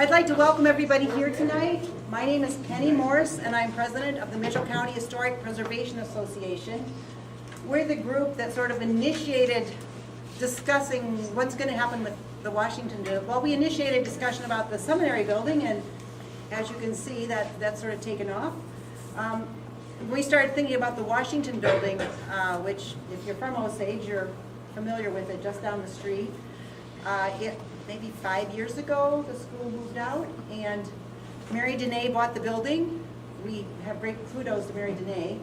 I'd like to welcome everybody here tonight. My name is Penny Morse, and I'm president of the Mitchell County Historic Preservation Association. We're the group that sort of initiated discussing what's going to happen with the Washington building. Well, we initiated discussion about the seminary building, and as you can see, that's sort of taken off. We started thinking about the Washington building, which, if you're from Osage, you're familiar with it, just down the street. Maybe 5 years ago, the school moved out, and Mary Dene bought the building. We have great kudos to Mary Dene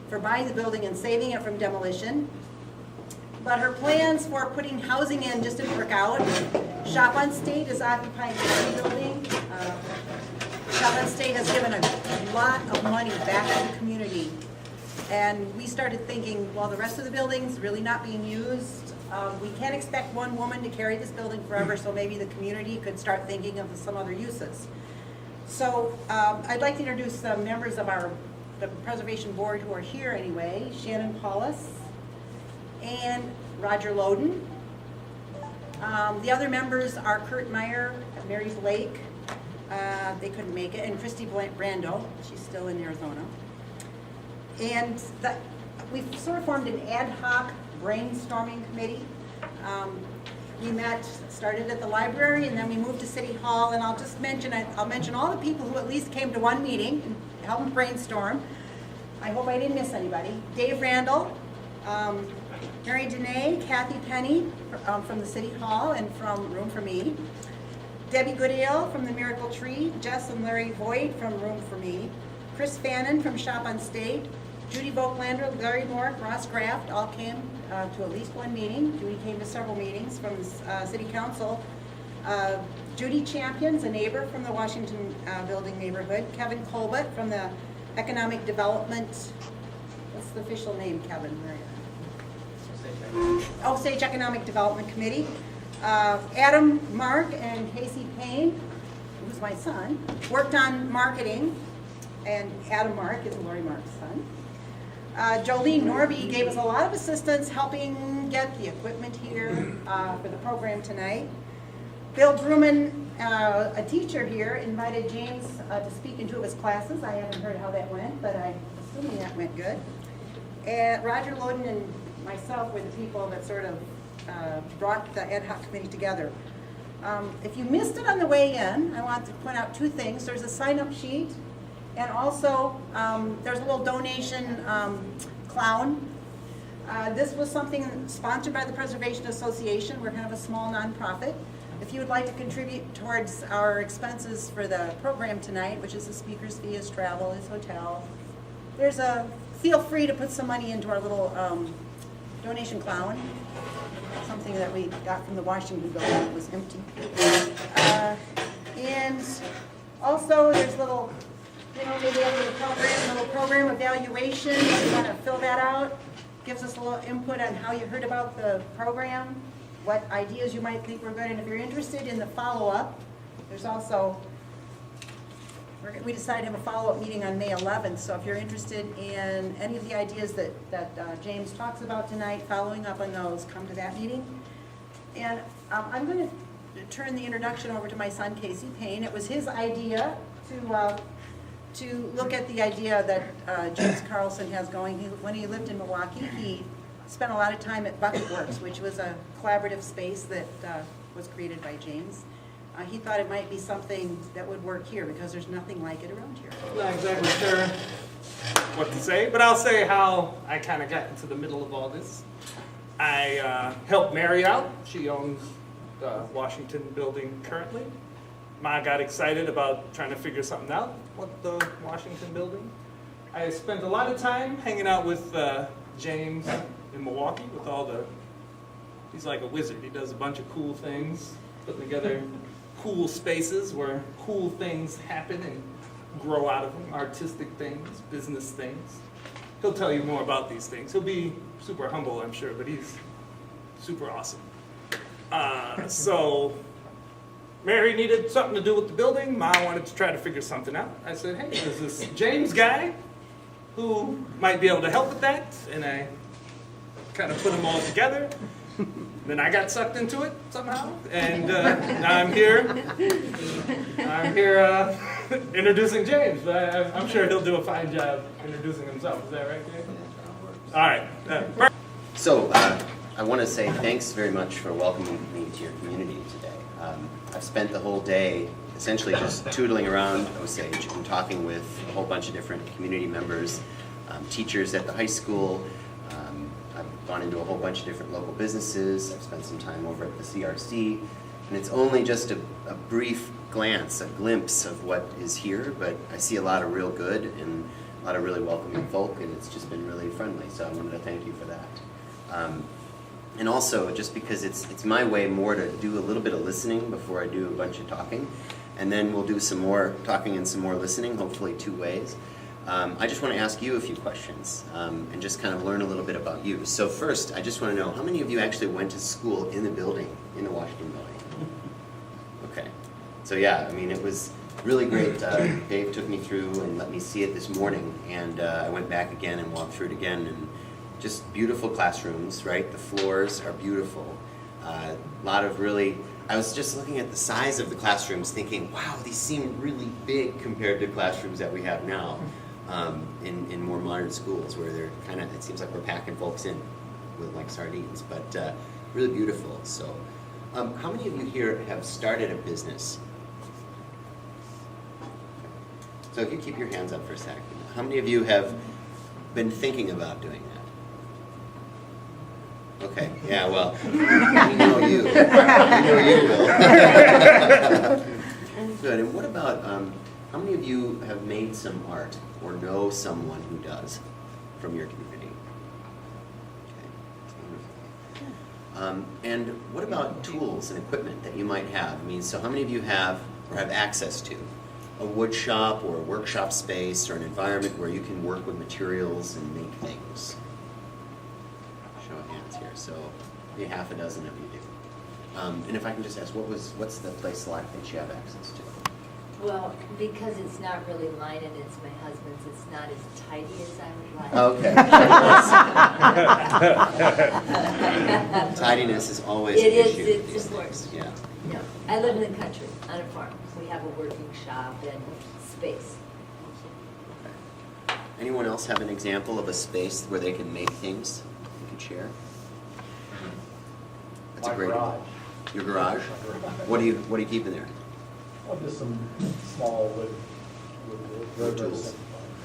for buying the building and saving it from demolition. But her plans for putting housing in just didn't work out. Shop on State is occupying the building. Shop on State has given a lot of money back to the community. And we started thinking, well, the rest of the building's really not being used. We can't expect one woman to carry this building forever, so maybe the community could start thinking of some other uses. So I'd like to introduce some members of the Preservation Board who are here anyway. Shannon Paulus and Roger Loden. The other members are Kurt Meyer, Mary Blake, they couldn't make it, and Christy Brando, she's still in Arizona. And we've sort of formed an ad hoc brainstorming committee. We started at the library, and then we moved to City Hall, and I'll mention all the people who at least came to one meeting and helped brainstorm. I hope I didn't miss anybody. Dave Randall, Mary Dene, Kathy Penny from the City Hall and from Room for Me, Debbie Goodale from the Miracle Tree, Jess and Larry Voigt from Room for Me, Chris Fannin from Shop on State, Judy Voigtlander, Larry Moore, Ross Graft all came to at least one meeting. Judy came to several meetings from City Council. Judy Champions, a neighbor from the Washington Building neighborhood. Kevin Colbert from the Economic Development, what's the official name, Kevin? Where are you? Osage Economic Development Committee. Adam Mark and Casey Payne, who's my son, worked on marketing, and Adam Mark is Lori Mark's son. Jolene Norby gave us a lot of assistance helping get the equipment here for the program tonight. Bill Druman, a teacher here, invited James to speak in 2 of his classes. I haven't heard how that went, but I'm assuming that went good. And Roger Loden and myself were the people that sort of brought the ad hoc committee together. If you missed it on the way in, I want to point out 2 things. There's a sign-up sheet, and also there's a little donation clown. This was something sponsored by the Preservation Association. We're kind of a small nonprofit. If you would like to contribute towards our expenses for the program tonight, which is the speaker's fee, his travel, his hotel, feel free to put some money into our little donation clown. Something that we got from the Washington building that was empty. And also there's maybe a little program evaluation. If you want to fill that out, gives us a little input on how you heard about the program, what ideas you might think were good, and if you're interested in the follow-up, there's also, we decided to have a follow-up meeting on May 11th, so if you're interested in any of the ideas that James talks about tonight, following up on those, come to that meeting. And I'm going to turn the introduction over to my son, Casey Payne. It was his idea to look at the idea that James Carlson has going. When he lived in Milwaukee, he spent a lot of time at Bucket Works, which was a collaborative space that was created by James. He thought it might be something that would work here because there's nothing like it around here. Not exactly sure what to say, but I'll say how I kind of got into the middle of all this. I helped Mary out. She owns the Washington building currently. Ma got excited about trying to figure something out with the Washington building. I spent a lot of time hanging out with James in Milwaukee with he's like a wizard. He does a bunch of cool things, putting together cool spaces where cool things happen and grow out of them, artistic things, business things. He'll tell you more about these things. He'll be super humble, I'm sure, but he's super awesome. So Mary needed something to do with the building. Ma wanted to try to figure something out. I said, hey, there's this James guy who might be able to help with that, and I kind of put them all together. Then I got sucked into it somehow, and now I'm here here introducing James, but I'm sure he'll do a fine job introducing himself. Is that right, James? All right. So I want to say thanks very much for welcoming me to your community today. I've spent the whole day essentially just tootling around Osage and talking with a whole bunch of different community members, teachers at the high school. I've gone into a whole bunch of different local businesses. I've spent some time over at the CRC, and it's only just a brief glance, a glimpse of what is here, but I see a lot of real good and a lot of really welcoming folk, and it's just been really friendly, so I wanted to thank you for that. And also, just because it's my way more to do a little bit of listening before I do a bunch of talking, and then we'll do some more talking and some more listening, hopefully 2 ways. I just want to ask you a few questions and just kind of learn a little bit about you. So first, I just want to know, how many of you actually went to school in the building, in the Washington building? Okay. So yeah, I mean, it was really great. Dave took me through and let me see it this morning, and I went back again and walked through it again, and just beautiful classrooms, right? The floors are beautiful. A lot of really, I was just looking at the size of the classrooms thinking, wow, these seem really big compared to classrooms that we have now in more modern schools, where they're kind of, it seems like we're packing folks in with like sardines, but really beautiful. So how many of you here have started a business? So if you keep your hands up for a second, how many of you have been thinking about doing that? Okay, yeah, well, we know you. We know you will. Good, and what about, how many of you have made some art or know someone who does from your community? Okay. And what about tools and equipment that you might have? I mean, so how many of you have or have access to a wood shop or a workshop space or an environment where you can work with materials and make things? Show of hands here. So maybe half a dozen of you do. And if I can just ask, what's the place like that you have access to? Well, because it's not really mine and it's my husband's, it's not as tidy as I would like. Okay. Tidiness is always It an is, issue. it's these important. days. Yeah. No, I live in the country, on a farm. We have a working shop and space. Okay. Anyone else have an example of a space where they can make things you could share? That's My a great garage. Your garage? What do you keep in there? Well, just some small wood Tools.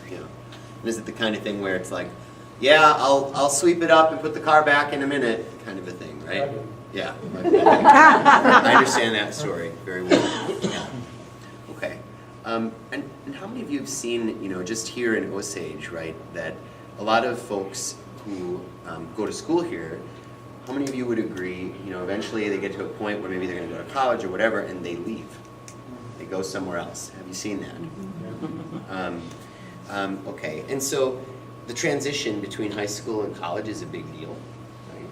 Yeah. And is it the kind of thing where it's like, yeah, I'll sweep it up and put the car back in a minute, kind of a thing, right? I do. Yeah. I understand that story very well. Yeah. Okay. And how many of you have seen, just here in Osage, right, that a lot of folks who go to school here, how many of you would agree, eventually they get to a point where maybe they're going to go to college or whatever, and they leave. They go somewhere else. Have you seen that? Okay. And so the transition between high school and college is a big deal, right?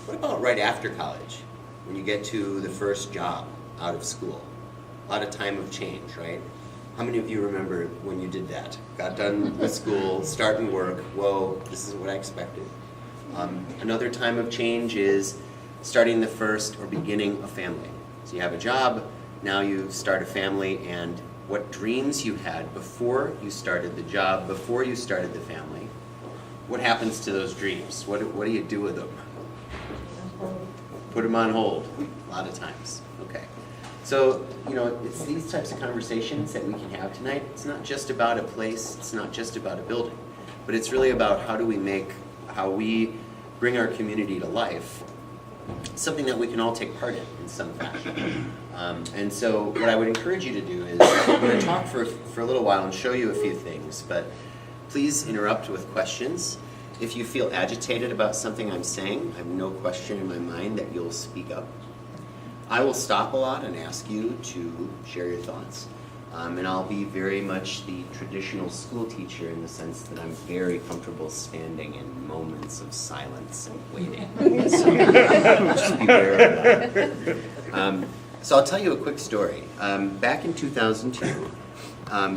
What about right after college, when you get to the first job out of school? A lot of time of change, right? How many of you remember when you did that? Got done with school, starting work, whoa, this is what I expected. Another time of change is starting the first or beginning a family. So you have a job, now you start a family, and what dreams you had before you started the job, before you started the family, what happens to those dreams? What do you do with them? Put them on hold, a lot of times. Okay. So, it's these types of conversations that we can have tonight. It's not just about a place, it's not just about a building, but it's really about how we bring our community to life, something that we can all take part in some fashion. And so what I would encourage you to do is, I'm going to talk for a little while and show you a few things, but please interrupt with questions. If you feel agitated about something I'm saying, I have no question in my mind that you'll speak up. I will stop a lot and ask you to share your thoughts. And I'll be very much the traditional school teacher in the sense that I'm very comfortable standing in moments of silence and waiting. So just be aware of that. So I'll tell you a quick story. Back in 2002,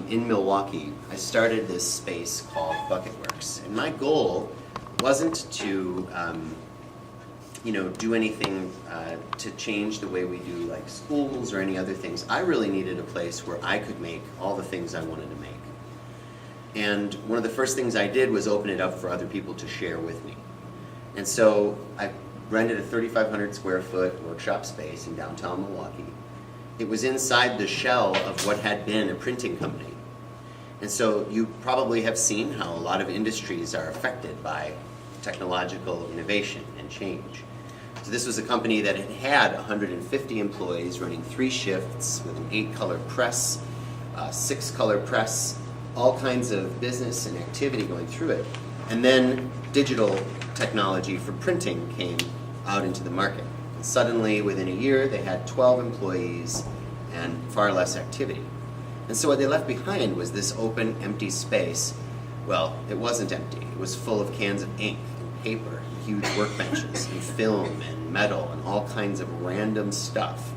in Milwaukee, I started this space called Bucket Works. And my goal wasn't to do anything to change the way we do like schools or any other things. I really needed a place where I could make all the things I wanted to make. And one of the first things I did was open it up for other people to share with me. And so I rented a 3,500 square foot workshop space in downtown Milwaukee. It was inside the shell of what had been a printing company. And so you probably have seen how a lot of industries are affected by technological innovation and change. So this was a company that had 150 employees running 3 shifts with an 8-color press, 6-color press, all kinds of business and activity going through it. And then digital technology for printing came out into the market. And suddenly, within a year, they had 12 employees and far less activity. And so what they left behind was this open, empty space. Well, it wasn't empty. It was full of cans of ink and paper, and huge workbenches, and film and metal, and all kinds of random stuff.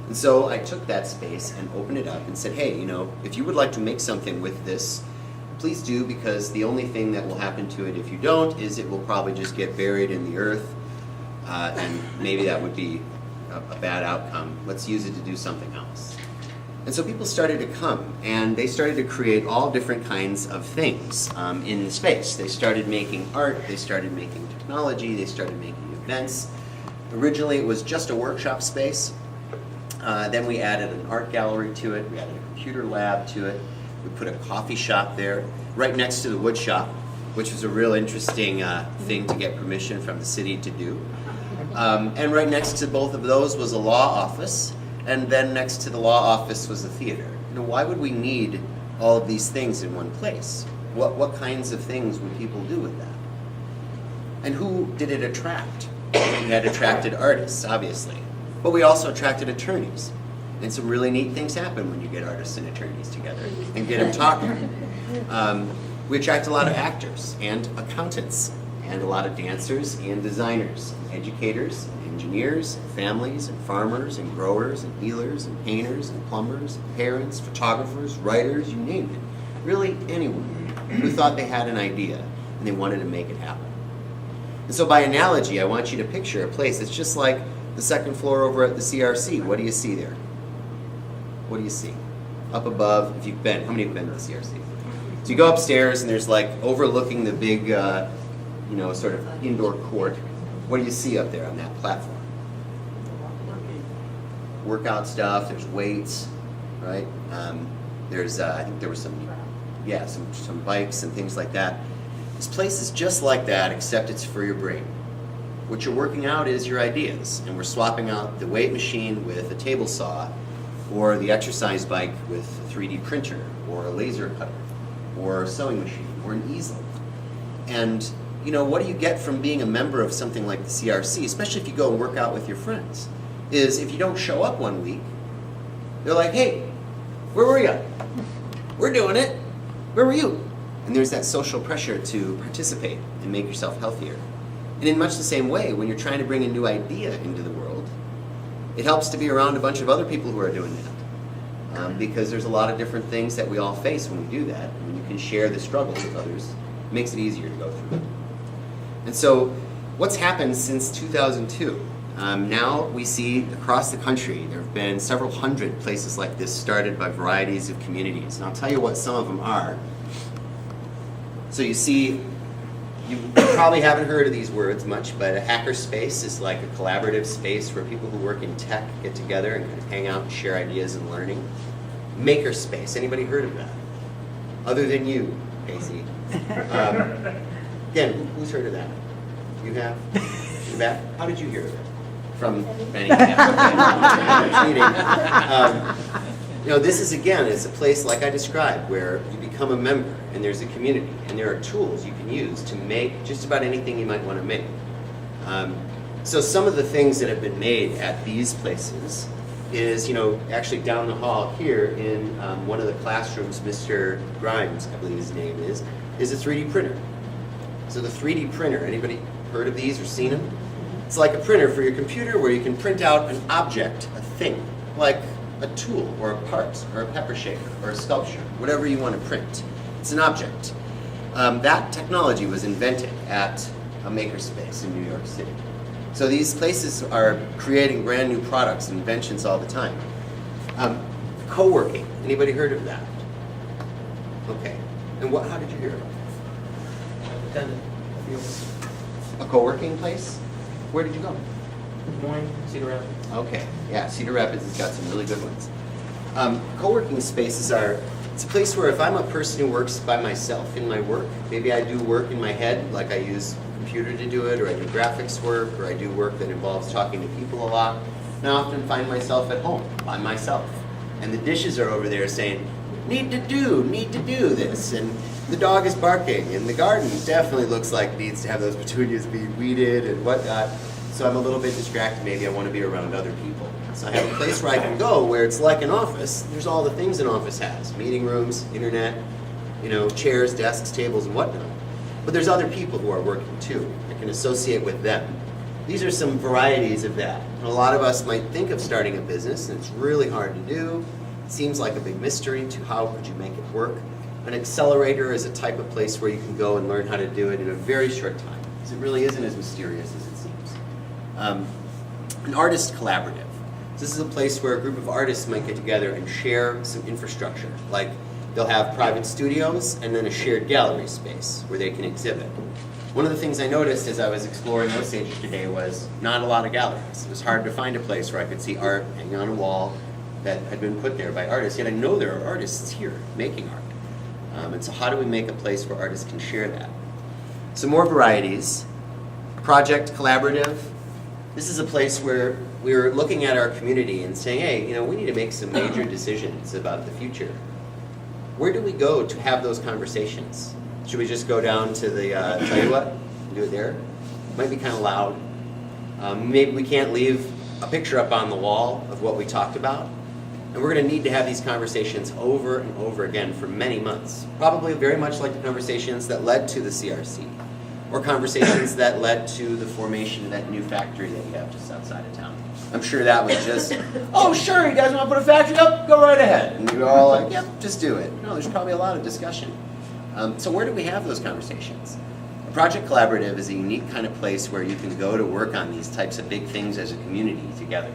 And so I took that space and opened it up and said, hey, if you would like to make something with this, please do, because the only thing that will happen to it if you don't is it will probably just get buried in the earth, and maybe that would be a bad outcome. Let's use it to do something else. And so people started to come, and they started to create all different kinds of things in the space. They started making art, they started making technology, they started making events. Originally it was just a workshop space. Then we added an art gallery to it, we added a computer lab to it, we put a coffee shop there, right next to the wood shop, which was a real interesting thing to get permission from the city to do. And right next to both of those was a law office, and then next to the law office was a theater. Why would we need all of these things in one place? What kinds of things would people do with that? And who did it attract? We had attracted artists, obviously. But we also attracted attorneys. And some really neat things happen when you get artists and attorneys together and get them talking. We attract a lot of actors and accountants and a lot of dancers and designers, and educators, and engineers, and families, and farmers, and growers, and healers, and painters, and plumbers, and parents, photographers, writers, you name it. Really anyone who thought they had an idea and they wanted to make it happen. And so by analogy, I want you to picture a place that's just like the second floor over at the CRC. What do you see there? What do you see? Up above, if you've been, how many have been to the CRC? So you go upstairs and there's like overlooking the big, sort of indoor court. What do you see up there on that platform? Workout stuff, there's weights, right? There's, I think there was some bikes and things like that. This place is just like that, except it's for your brain. What you're working out is your ideas, and we're swapping out the weight machine with a table saw, or the exercise bike with a 3D printer, or a laser cutter, or a sewing machine, or an easel. And what do you get from being a member of something like the CRC, especially if you go and work out with your friends, is if you don't show up one week, they're like, hey, where were you? We're doing it. Where were you? And there's that social pressure to participate and make yourself healthier. And in much the same way, when you're trying to bring a new idea into the world, it helps to be around a bunch of other people who are doing that. Because there's a lot of different things that we all face when we do that. And when you can share the struggles with others, it makes it easier to go through it. And so, what's happened since 2002? Now we see across the country, there have been several hundred places like this started by varieties of communities. And I'll tell you what some of them are. So you see, you probably haven't heard of these words much, but a hacker space is like a collaborative space where people who work in tech get together and kind of hang out and share ideas and learning. Maker space, anybody heard of that? Other than you, Casey. Again, who's heard of that? You have? In the back? How did you hear of it? From Benny. This is, again, it's a place like I described where you become a member and there's a community and there are tools you can use to make just about anything you might want to make. So some of the things that have been made at these places is, actually down the hall here in one of the classrooms, Mr. Grimes, I believe his name is a 3D printer. So the 3D printer, anybody heard of these or seen them? It's like a printer for your computer where you can print out an object, a thing, like a tool or a part or a pepper shaker or a sculpture, whatever you want to print. It's an object. That technology was invented at a makerspace in New York City. So these places are creating brand new products and inventions all the time. Co-working, anybody heard of that? Okay, and how did you hear about it? Attended a few. A co-working place? Where did you go? Des Moines, Cedar Rapids. Okay, yeah, Cedar Rapids has got some really good ones. Co-working spaces it's a place where if I'm a person who works by myself in my work, maybe I do work in my head, like I use a computer to do it, or I do graphics work, or I do work that involves talking to people a lot, and I often find myself at home by myself. And the dishes are over there saying, need to do this, and the dog is barking, and the garden definitely looks like it needs to have those petunias be weeded and whatnot. So I'm a little bit distracted. Maybe I want to be around other people. So I have a place where I can go where it's like an office. There's all the things an office has: meeting rooms, internet, chairs, desks, tables, and whatnot. But there's other people who are working too. I can associate with them. These are some varieties of that. And a lot of us might think of starting a business, and it's really hard to do. It seems like a big mystery to how could you make it work. An accelerator is a type of place where you can go and learn how to do it in a very short time, because it really isn't as mysterious as it seems. An artist collaborative. So this is a place where a group of artists might get together and share some infrastructure. Like they'll have private studios and then a shared gallery space where they can exhibit. One of the things I noticed as I was exploring Osage today was not a lot of galleries. It was hard to find a place where I could see art hanging on a wall that had been put there by artists, yet I know there are artists here making art. And so how do we make a place where artists can share that? Some more varieties. Project collaborative. This is a place where we're looking at our community and saying, hey, we need to make some major decisions about the future. Where do we go to have those conversations? Should we just go down to the, tell you what, and do it there? Might be kind of loud. Maybe we can't leave a picture up on the wall of what we talked about. And we're going to need to have these conversations over and over again for many months. Probably very much like the conversations that led to the CRC, or conversations that led to the formation of that new factory that you have just outside of town. I'm sure that was just, oh sure, you guys want to put a factory up? Go right ahead. And you're all like, yep, just do it. No, there's probably a lot of discussion. So where do we have those conversations? A project collaborative is a unique kind of place where you can go to work on these types of big things as a community together.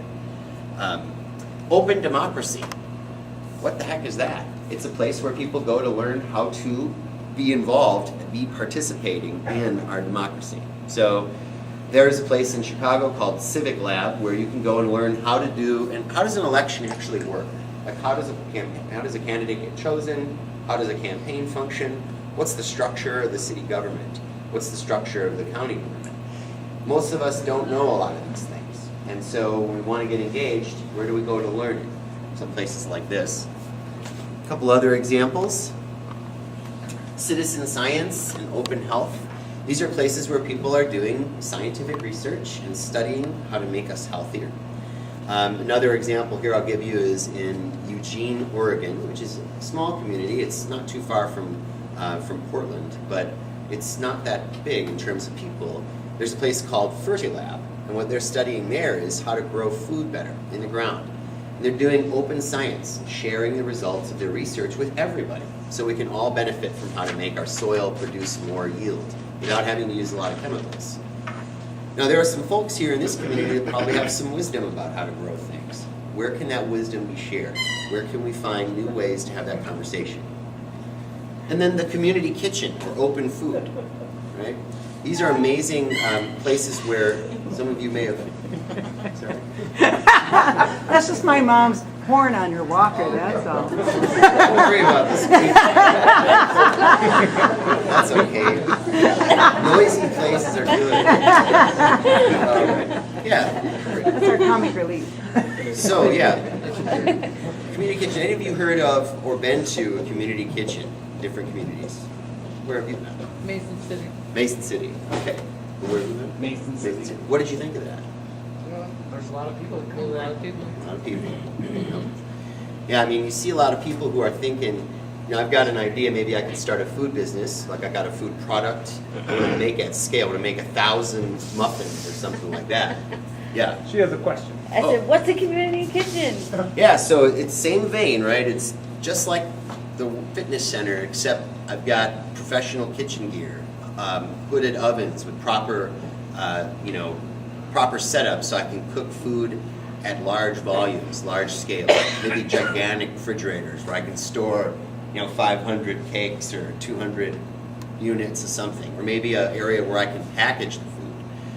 Open democracy. What the heck is that? It's a place where people go to learn how to be involved and be participating in our democracy. So there's a place in Chicago called Civic Lab where you can go and learn how to do, and how does an election actually work? Like how does a candidate get chosen? How does a campaign function? What's the structure of the city government? What's the structure of the county government? Most of us don't know a lot of these things. And so when we want to get engaged, where do we go to learn it? Some places like this. A couple other examples. Citizen science and open health. These are places where people are doing scientific research and studying how to make us healthier. Another example here I'll give you is in Eugene, Oregon, which is a small community. It's not too far from Portland, but it's not that big in terms of people. There's a place called Fertilab, and what they're studying there is how to grow food better in the ground. And they're doing open science, sharing the results of their research with everybody, so we can all benefit from how to make our soil produce more yield without having to use a lot of chemicals. Now there are some folks here in this community that probably have some wisdom about how to grow things. Where can that wisdom be shared? Where can we find new ways to have that conversation? And then the community kitchen or open food, right? These are amazing places where some of you may have, sorry? That's just my mom's horn on her walker, that's all. Don't worry about this. That's okay. Noisy places are good. Yeah. That's our comic relief. So, yeah. Community kitchen. Any of you heard of or been to a community kitchen in different communities? Where have you been? Mason City. Mason City. Okay. Where have you been? Mason City. What did you think of that? Well, there's a lot of people. A lot of people. A lot of people. Yeah, I mean, you see a lot of people who are thinking, I've got an idea, maybe I could start a food business, like I got a food product, I want to make it at scale, I want to make 1,000 muffins or something like that. Yeah. She has a question. I said, what's a community kitchen? Yeah, so it's same vein, right? It's just like the fitness center, except I've got professional kitchen gear, hooded ovens with proper, proper setup so I can cook food at large volumes, large scale, maybe gigantic refrigerators where I can store, 500 cakes or 200 units of something, or maybe an area where I can package the food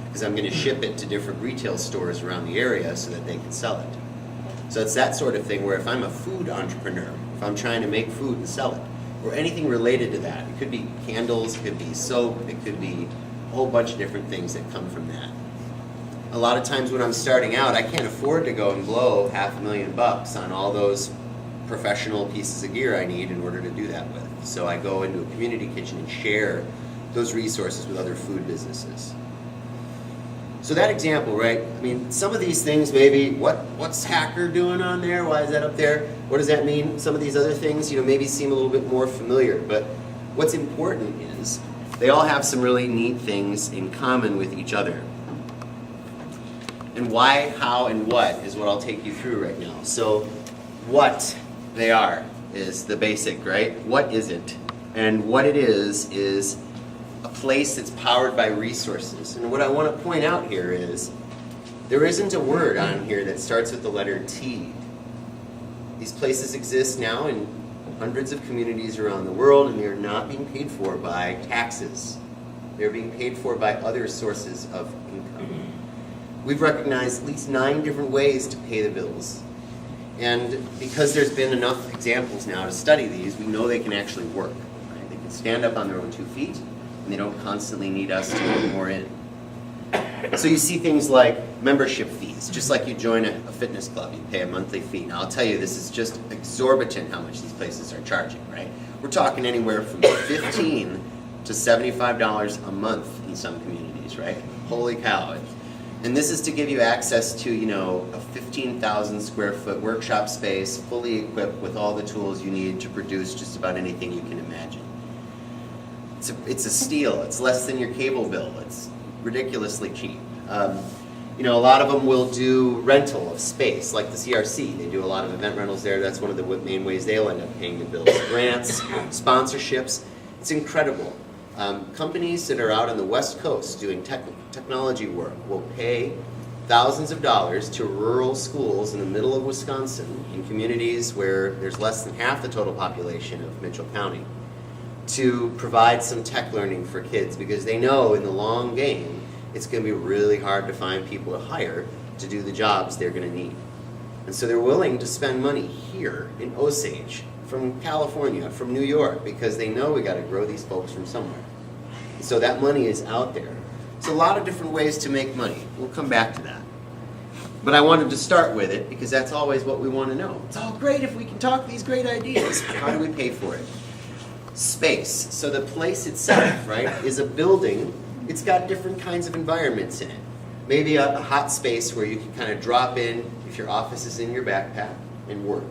because I'm going to ship it to different retail stores around the area so that they can sell it. So it's that sort of thing where if I'm a food entrepreneur, if I'm trying to make food and sell it, or anything related to that, it could be candles, it could be soap, it could be a whole bunch of different things that come from that. A lot of times when I'm starting out, I can't afford to go and blow $500,000 on all those professional pieces of gear I need in order to do that with. So I go into a community kitchen and share those resources with other food businesses. So that example, right? I mean, some of these things maybe, what's Hacker doing on there? Why is that up there? What does that mean? Some of these other things, maybe seem a little bit more familiar. But what's important is they all have some really neat things in common with each other. And why, how, and what is what I'll take you through right now. So what they are is the basic, right? What is it? And what it is a place that's powered by resources. And what I want to point out here is there isn't a word on here that starts with the letter T. These places exist now in hundreds of communities around the world, and they are not being paid for by taxes. They're being paid for by other sources of income. We've recognized at least 9 different ways to pay the bills. And because there's been enough examples now to study these, we know they can actually work. Right? They can stand up on their own 2 feet, and they don't constantly need us to put more in. So you see things like membership fees. Just like you join a fitness club, you pay a monthly fee. Now I'll tell you, this is just exorbitant how much these places are charging, right? We're talking anywhere from $15 to $75 a month in some communities, right? Holy cow. And this is to give you access to, a 15,000 square foot workshop space, fully equipped with all the tools you need to produce just about anything you can imagine. It's a steal. It's less than your cable bill. It's ridiculously cheap. A lot of them will do rental of space, like the CRC. They do a lot of event rentals there. That's one of the main ways they'll end up paying the bills. Grants, sponsorships. It's incredible. Companies that are out on the West Coast doing technology work will pay thousands of dollars to rural schools in the middle of Wisconsin, in communities where there's less than half the total population of Mitchell County, to provide some tech learning for kids, because they know in the long game it's going to be really hard to find people to hire to do the jobs they're going to need. And so they're willing to spend money here in Osage, from California, from New York, because they know we got to grow these folks from somewhere. And so that money is out there. It's a lot of different ways to make money. We'll come back to that. But I wanted to start with it because that's always what we want to know. It's all great if we can talk these great ideas. How do we pay for it? Space. So the place itself, right, is a building. It's got different kinds of environments in it. Maybe a hot space where you can kind of drop in if your office is in your backpack and work.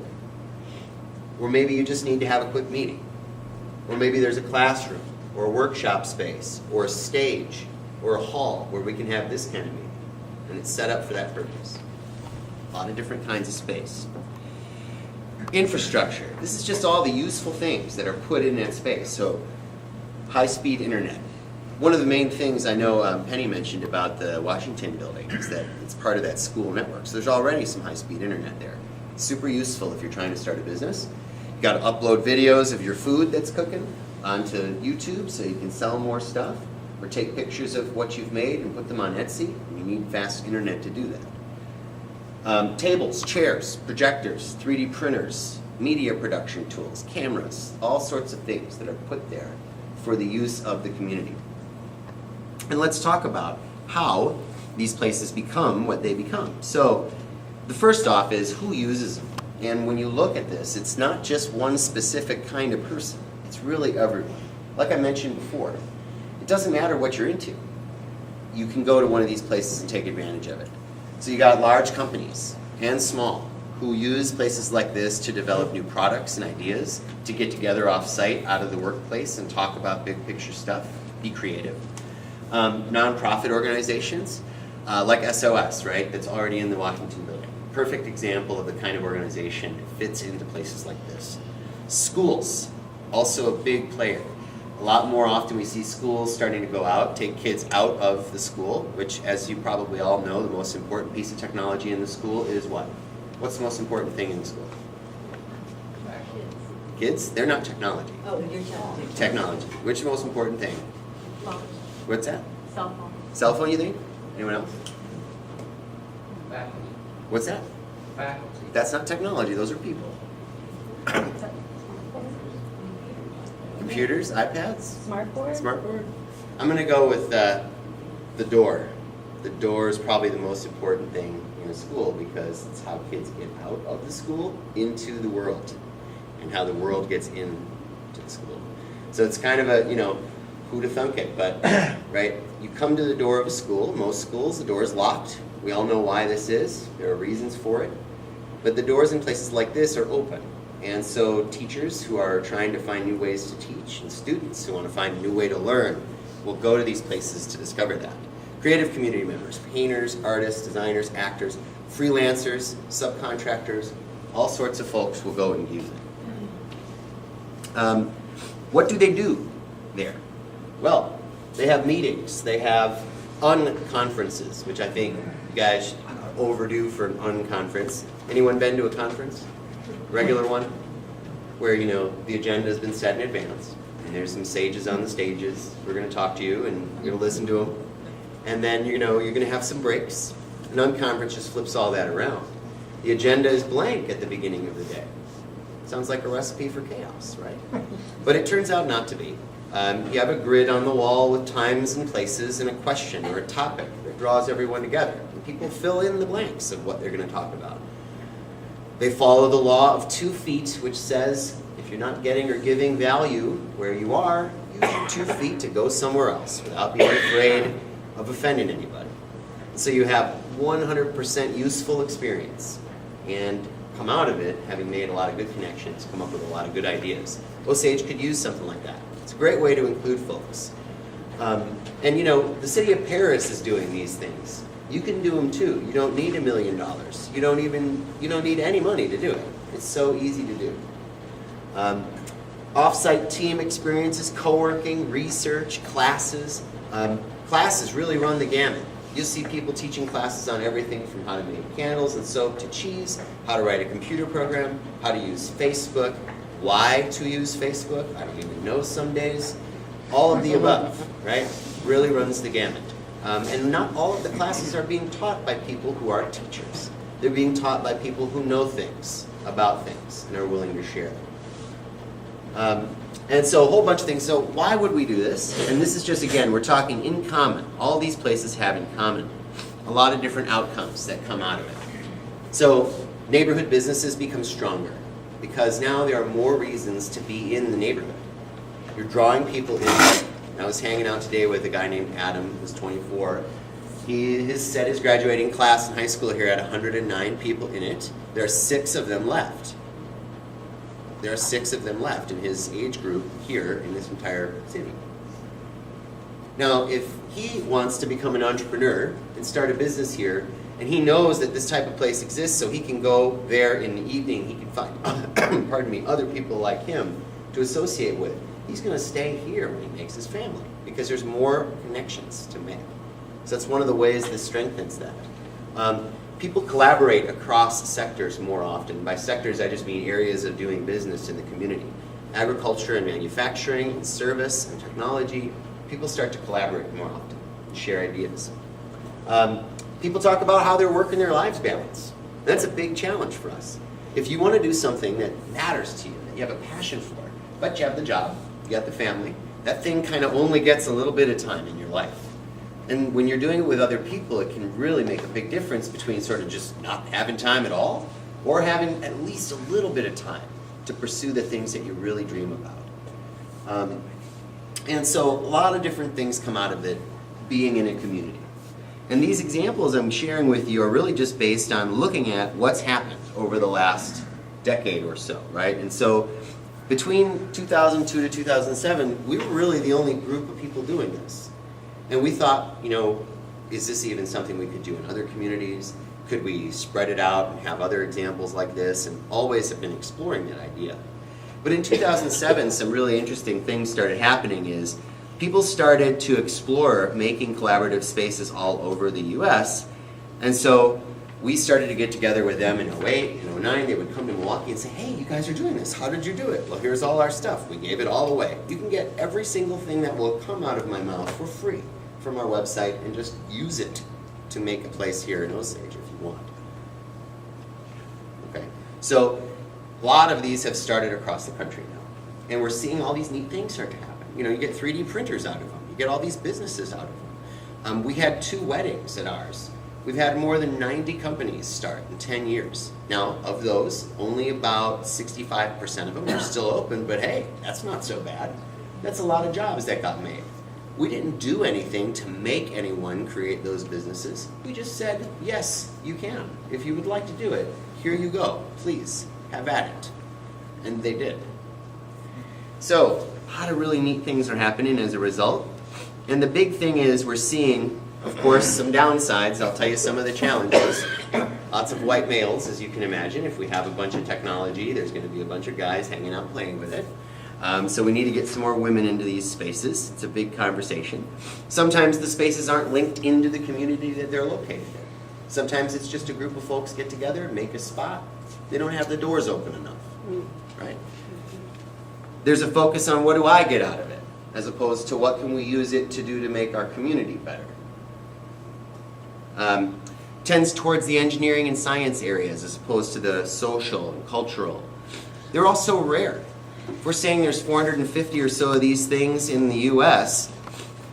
Or maybe you just need to have a quick meeting. Or maybe there's a classroom, or a workshop space, or a stage, or a hall where we can have this kind of meeting. And it's set up for that purpose. A lot of different kinds of space. Infrastructure. This is just all the useful things that are put in that space. So, high-speed internet. One of the main things I know Penny mentioned about the Washington building is that it's part of that school network. So there's already some high-speed internet there. It's super useful if you're trying to start a business. You got to upload videos of your food that's cooking onto YouTube so you can sell more stuff, or take pictures of what you've made and put them on Etsy. You need fast internet to do that. Tables, chairs, projectors, 3D printers, media production tools, cameras, all sorts of things that are put there for the use of the community. And let's talk about how these places become what they become. So the first off is who uses them. And when you look at this, it's not just one specific kind of person. It's really everyone. Like I mentioned before, it doesn't matter what you're into. You can go to one of these places and take advantage of it. So you got large companies and small who use places like this to develop new products and ideas, to get together off-site out of the workplace and talk about big picture stuff, be creative. Nonprofit organizations like SOS, right, that's already in the Washington building. Perfect example of the kind of organization that fits into places like this. Schools, also a big player. A lot more often we see schools starting to go out, take kids out of the school, which, as you probably all know, the most important piece of technology in the school is what? What's the most important thing in the school? Kids? They're not technology. Oh, you're telling me. Technology. Which is the most important thing? Phone. What's that? Cell phone. Cell phone, you think? Anyone else? Faculty. What's that? Faculty. That's not technology, those are people. Computers, iPads? Smartboard? Smartboard? I'm gonna go with the door. The door is probably the most important thing in a school because it's how kids get out of the school into the world and how the world gets into the school. So it's kind of a, who to thunk it, but, right? You come to the door of a school, most schools, the door is locked. We all know why this is. There are reasons for it. But the doors in places like this are open. And so teachers who are trying to find new ways to teach and students who want to find a new way to learn will go to these places to discover that. Creative community members, painters, artists, designers, actors, freelancers, subcontractors, all sorts of folks will go and use it. What do they do there? Well, they have meetings. They have unconferences, which I think you guys are overdue for an unconference. Anyone been to a conference? Regular one? Where, the agenda has been set in advance. And there's some sages on the stages. We're going to talk to you and you're going to listen to them. And then, you're going to have some breaks. An unconference just flips all that around. The agenda is blank at the beginning of the day. Sounds like a recipe for chaos, right? But it turns out not to be. You have a grid on the wall with times and places and a question or a topic that draws everyone together. And people fill in the blanks of what they're going to talk about. They follow the law of 2 feet, which says if you're not getting or giving value where you are, use your 2 feet to go somewhere else without being afraid of offending anybody. So you have 100% useful experience and come out of it having made a lot of good connections, come up with a lot of good ideas. Osage could use something like that. It's a great way to include folks. The city of Paris is doing these things. You can do them too. You don't need $1 million. You don't need any money to do it. It's so easy to do. Off-site team experiences, co-working, research, classes. Classes really run the gamut. You'll see people teaching classes on everything from how to make candles and soap to cheese, how to write a computer program, how to use Facebook, why to use Facebook. I don't even know some days. All of the above, right? Really runs the gamut. And not all of the classes are being taught by people who are teachers. They're being taught by people who know things about things and are willing to share them. And so a whole bunch of things. So why would we do this? And this is just, again, we're talking in common. All these places have in common a lot of different outcomes that come out of it. So neighborhood businesses become stronger because now there are more reasons to be in the neighborhood. You're drawing people in. I was hanging out today with a guy named Adam, who's 24. He has said his graduating class in high school here had 109 people in it. There are 6 of them left. There are 6 of them left in his age group here in this entire city. Now, if he wants to become an entrepreneur and start a business here, and he knows that this type of place exists, so he can go there in the evening, he can find, other people like him to associate with. He's going to stay here when he makes his family because there's more connections to make. So that's one of the ways this strengthens that. People collaborate across sectors more often. By sectors, I just mean areas of doing business in the community. Agriculture and manufacturing and service and technology, people start to collaborate more often and share ideas. People talk about how their work and their lives balance. That's a big challenge for us. If you want to do something that matters to you, that you have a passion for, but you have the job, you got the family, that thing kind of only gets a little bit of time in your life. And when you're doing it with other people, it can really make a big difference between sort of just not having time at all or having at least a little bit of time to pursue the things that you really dream about. And so a lot of different things come out of it being in a community. And these examples I'm sharing with you are really just based on looking at what's happened over the last decade or so, right? And so between 2002 to 2007, we were really the only group of people doing this. And we thought, is this even something we could do in other communities? Could we spread it out and have other examples like this? And always have been exploring that idea. But in 2007, some really interesting things started happening is people started to explore making collaborative spaces all over the US. And so we started to get together with them in 08, in 09. They would come to Milwaukee and say, hey, you guys are doing this. How did you do it? Well, here's all our stuff. We gave it all away. You can get every single thing that will come out of my mouth for free from our website and just use it to make a place here in Osage if you want. Okay, so a lot of these have started across the country now. And we're seeing all these neat things start to happen. You know, you get 3D printers out of them. You get all these businesses out of them. We had 2 weddings at ours. We've had more than 90 companies start in 10 years. Now, of those, only about 65% of them are still open, but hey, that's not so bad. That's a lot of jobs that got made. We didn't do anything to make anyone create those businesses. We just said, yes, you can. If you would like to do it, here you go. Please, have at it. And they did. So, a lot of really neat things are happening as a result. And the big thing is we're seeing, of course, some downsides. I'll tell you some of the challenges. Lots of white males, as you can imagine. If we have a bunch of technology, there's going to be a bunch of guys hanging out playing with it. So we need to get some more women into these spaces. It's a big conversation. Sometimes the spaces aren't linked into the community that they're located in. Sometimes it's just a group of folks get together, make a spot. They don't have the doors open enough, right? There's a focus on what do I get out of it, as opposed to what can we use it to do to make our community better. Tends towards the engineering and science areas as opposed to the social and cultural. They're also rare. If we're saying there's 450 or so of these things in the US,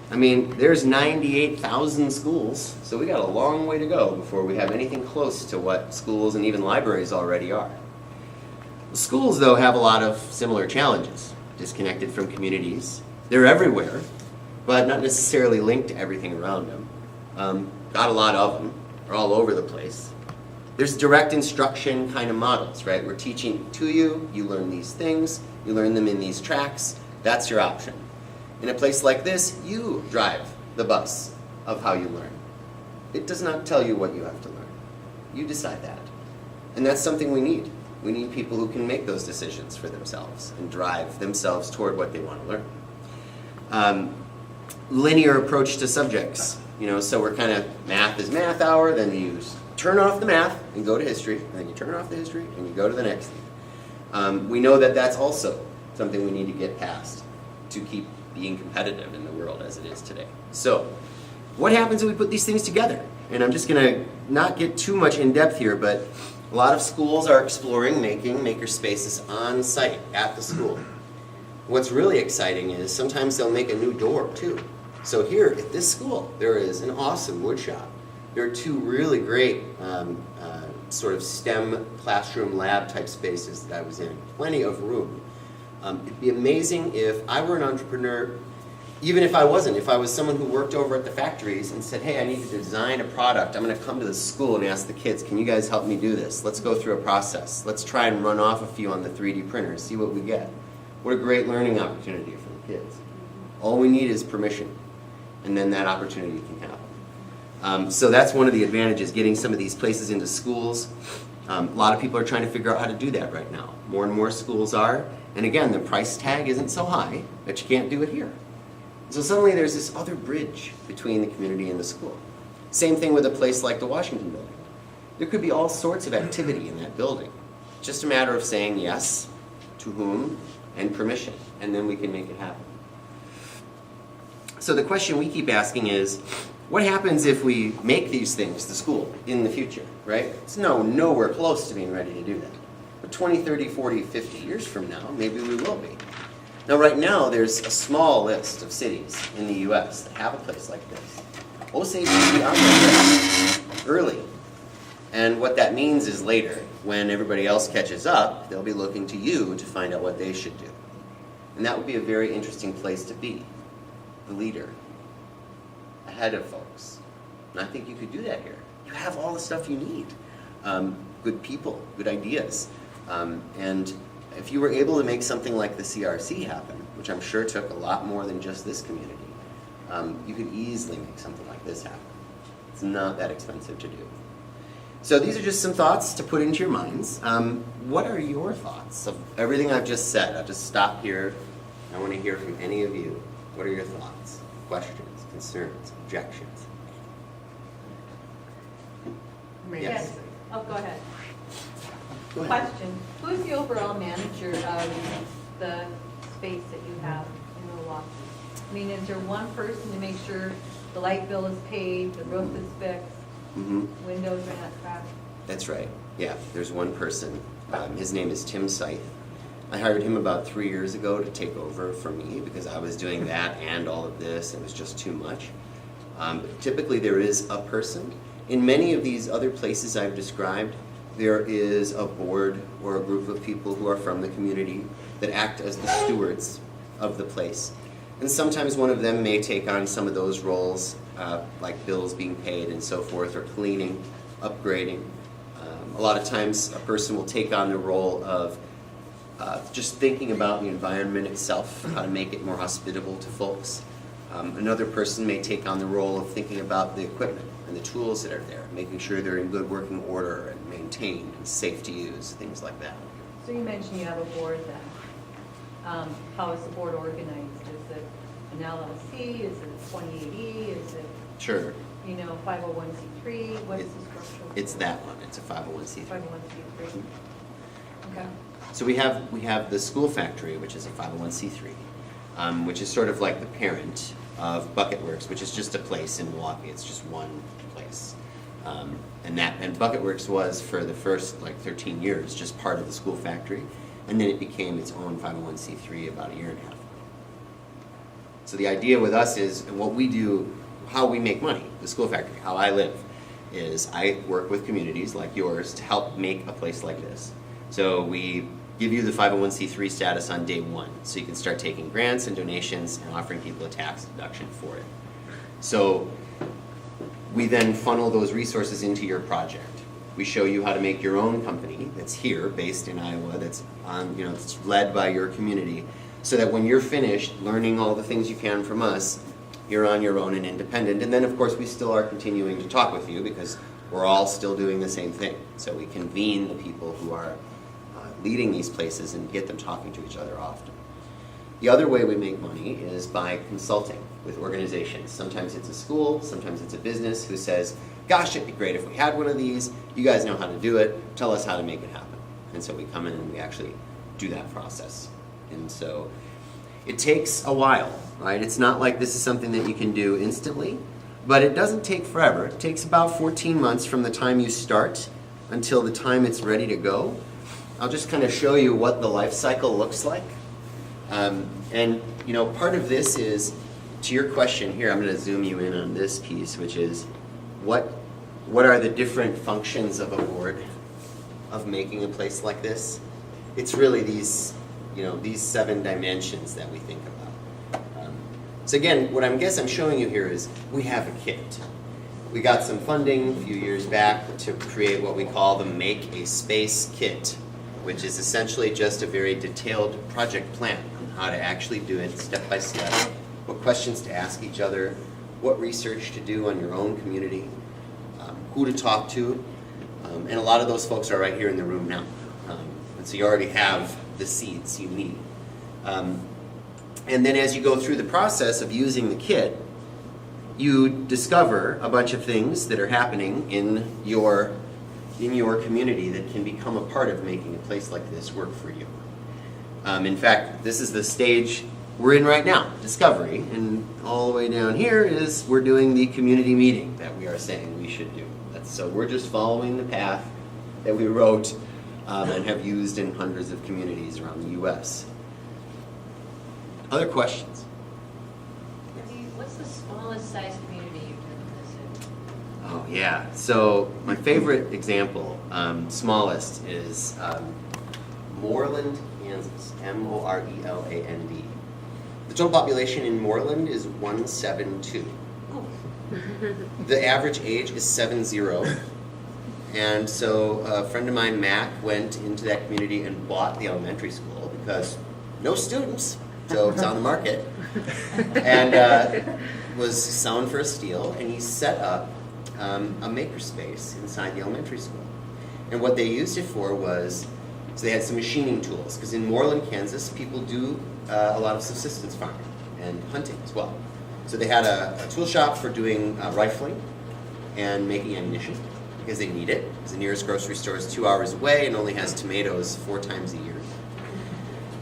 I mean, there's 98,000 schools, so we got a long way to go before we have anything close to what schools and even libraries already are. The schools, though, have a lot of similar challenges. Disconnected from communities. They're everywhere, but not necessarily linked to everything around them. Got a lot of them. They're all over the place. There's direct instruction kind of models, right? We're teaching to you, you learn these things, you learn them in these tracks, that's your option. In a place like this, you drive the bus of how you learn. It does not tell you what you have to learn. You decide that. And that's something we need. We need people who can make those decisions for themselves and drive themselves toward what they want to learn. Linear approach to subjects. You know, so we're kind of, math is math hour, then you turn off the math and go to history, and then you turn off the history and you go to the next thing. We know that that's also something we need to get past to keep being competitive in the world as it is today. So, what happens when we put these things together? And I'm just going to not get too much in depth here, but a lot of schools are exploring making maker spaces on site at the school. What's really exciting is sometimes they'll make a new door too. So here at this school, there is an awesome wood shop. There are 2 really great sort of STEM classroom lab type spaces that I was in. Plenty of room. It'd be amazing if I were an entrepreneur, even if I wasn't, if I was someone who worked over at the factories and said, hey, I need to design a product. I'm going to come to the school and ask the kids, can you guys help me do this? Let's go through a process. Let's try and run off a few on the 3D printer, see what we get. What a great learning opportunity for the kids. All we need is permission, and then that opportunity can happen. So that's one of the advantages, getting some of these places into schools. A lot of people are trying to figure out how to do that right now. More and more schools are. And again, the price tag isn't so high that you can't do it here. So suddenly there's this other bridge between the community and the school. Same thing with a place like the Washington building. There could be all sorts of activity in that building. It's just a matter of saying yes, to whom, and permission, and then we can make it happen. So the question we keep asking is, what happens if we make these things the school in the future, right? It's nowhere close to being ready to do that. But 20, 30, 40, 50 years from now, maybe we will be. Now right now, there's a small list of cities in the US that have a place like this. Osage will be on that list early. And what that means is later, when everybody else catches up, they'll be looking to you to find out what they should do. And that would be a very interesting place to be, the leader, ahead of folks. And I think you could do that here. You have all the stuff you need. Good people, good ideas. And if you were able to make something like the CRC happen, which I'm sure took a lot more than just this community, you could easily make something like this happen. It's not that expensive to do. So these are just some thoughts to put into your minds. What are your thoughts of everything I've just said? I'll just stop here. I want to hear from any of you. What are your thoughts, questions, concerns, objections? Yes. Oh, go ahead. Go ahead. Question, who's the overall manager of the space that you have in Milwaukee? I mean, is there one person to make sure the light bill is paid, the roof is fixed, windows are not cracked? That's right. Yeah, there's one person. His name is Tim Scythe. I hired him about 3 years ago to take over for me because I was doing that and all of this. It was just too much. But typically there is a person. In many of these other places I've described, there is a board or a group of people who are from the community that act as the stewards of the place. And sometimes one of them may take on some of those roles, like bills being paid and so forth, or cleaning, upgrading. A lot of times a person will take on the role of just thinking about the environment itself, how to make it more hospitable to folks. Another person may take on the role of thinking about the equipment and the tools that are there, making sure they're in good working order and maintained and safe to use, things like that. So you mentioned you have a board then. How is the board organized? Is it an LLC? Is it 28E? Is it, Sure. 501c3? What's the structure? It's that one. It's a 501c3. 501c3. Okay. So we have the school factory, which is a 501c3, which is sort of like the parent of Bucket Works, which is just a place in Milwaukee. It's just one place. And Bucket Works was for the first 13 years just part of the school factory, and then it became its own 501c3 about a year and a half ago. So the idea with us is, and what we do, how we make money, the school factory, how I live, is I work with communities like yours to help make a place like this. So we give you the 501c3 status on day one, so you can start taking grants and donations and offering people a tax deduction for it. So we then funnel those resources into your project. We show you how to make your own company that's here, based in Iowa, that's on, it's led by your community, so that when you're finished learning all the things you can from us, you're on your own and independent. And then, of course, we still are continuing to talk with you because we're all still doing the same thing. So we convene the people who are leading these places and get them talking to each other often. The other way we make money is by consulting with organizations. Sometimes it's a school, sometimes it's a business who says, gosh, it'd be great if we had one of these. You guys know how to do it. Tell us how to make it happen. And so we come in and we actually do that process. And so it takes a while, right? It's not like this is something that you can do instantly, but it doesn't take forever. It takes about 14 months from the time you start until the time it's ready to go. I'll just kind of show you what the life cycle looks like. And part of this is, to your question here, I'm going to zoom you in on this piece, which is what are the different functions of a board of making a place like this? It's really these 7 dimensions that we think about. So again, what I'm showing you here is we have a kit. We got some funding a few years back to create what we call the Make a Space Kit, which is essentially just a very detailed project plan on how to actually do it step by step, what questions to ask each other, what research to do on your own community, who to talk to, and a lot of those folks are right here in the room now. And so you already have the seeds you need. And then as you go through the process of using the kit, you discover a bunch of things that are happening in your community that can become a part of making a place like this work for you. In fact, this is the stage we're in right now, discovery, and all the way down here is we're doing the community meeting that we are saying we should do. So we're just following the path that we wrote and have used in hundreds of communities around the U.S. Other questions? What's the smallest size community you've done this in? Oh yeah, so my favorite example, smallest, is Moreland, Kansas, Moreland. The total population in Moreland is 172. The average age is 70. And so a friend of mine, Mac, went into that community and bought the elementary school because no students, so it's on the market. And was sound for a steal, and he set up a makerspace inside the elementary school. And what they used it for was, so they had some machining tools, because in Moreland, Kansas, people do a lot of subsistence farming and hunting as well. So they had a tool shop for doing rifling and making ammunition, because they need it, because the nearest grocery store is 2 hours away and only has tomatoes 4 times a year.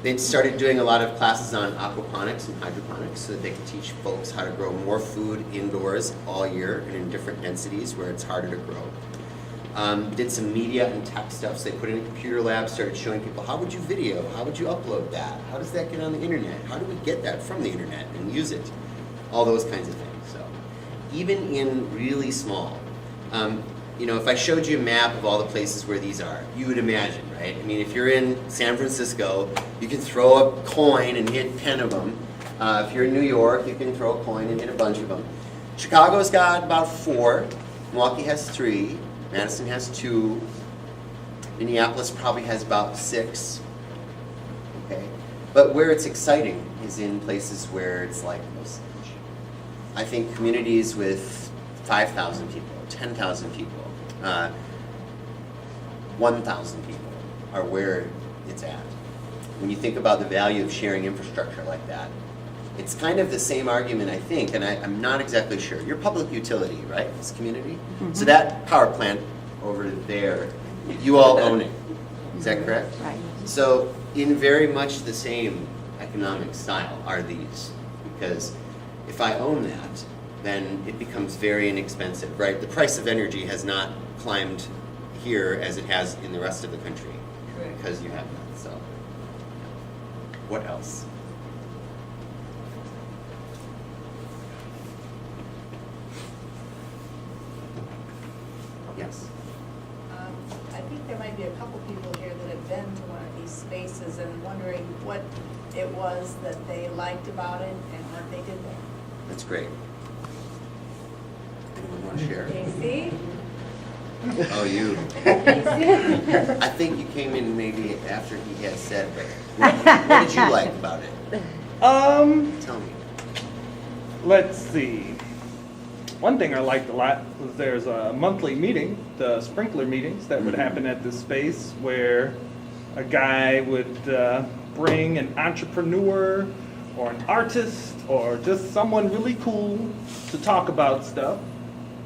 They started doing a lot of classes on aquaponics and hydroponics so that they could teach folks how to grow more food indoors all year and in different densities where it's harder to grow. Did some media and tech stuff, so they put in a computer lab, started showing people, how would you video, how would you upload that, how does that get on the internet, how do we get that from the internet and use it, all those kinds of things. So even in really small, you know, if I showed you a map of all the places where these are, you would imagine, right? I mean, if you're in San Francisco, you can throw a coin and hit 10 of them. If you're in New York, you can throw a coin and hit a bunch of them. Chicago's got about 4, Milwaukee has 3, Madison has 2, Minneapolis probably has about 6, okay? But where it's exciting is in places where it's like Osage. I think communities with 5,000 people, 10,000 people, 1,000 people are where it's at. When you think about the value of sharing infrastructure like that, it's kind of the same argument, I think, and I'm not exactly sure. You're public utility, right, this community? Mm-hmm. So that power plant over there, you all own it. Is that correct? Right. So in very much the same economic style are these, because if I own that, then it becomes very inexpensive, right? The price of energy has not climbed here as it has in the rest of the country. Correct. Because you have that, so. What else? Yes. I think there might be a couple people here that have been to one of these spaces and wondering what it was that they liked about it and what they did there. That's great. Anyone want to share? Casey? Oh, you. I think you came in maybe after he had said, but what did you like about it? Tell me. Let's see. One thing I liked a lot was there's a monthly meeting, the sprinkler meetings that would happen at this space where a guy would bring an entrepreneur or an artist or just someone really cool to talk about stuff.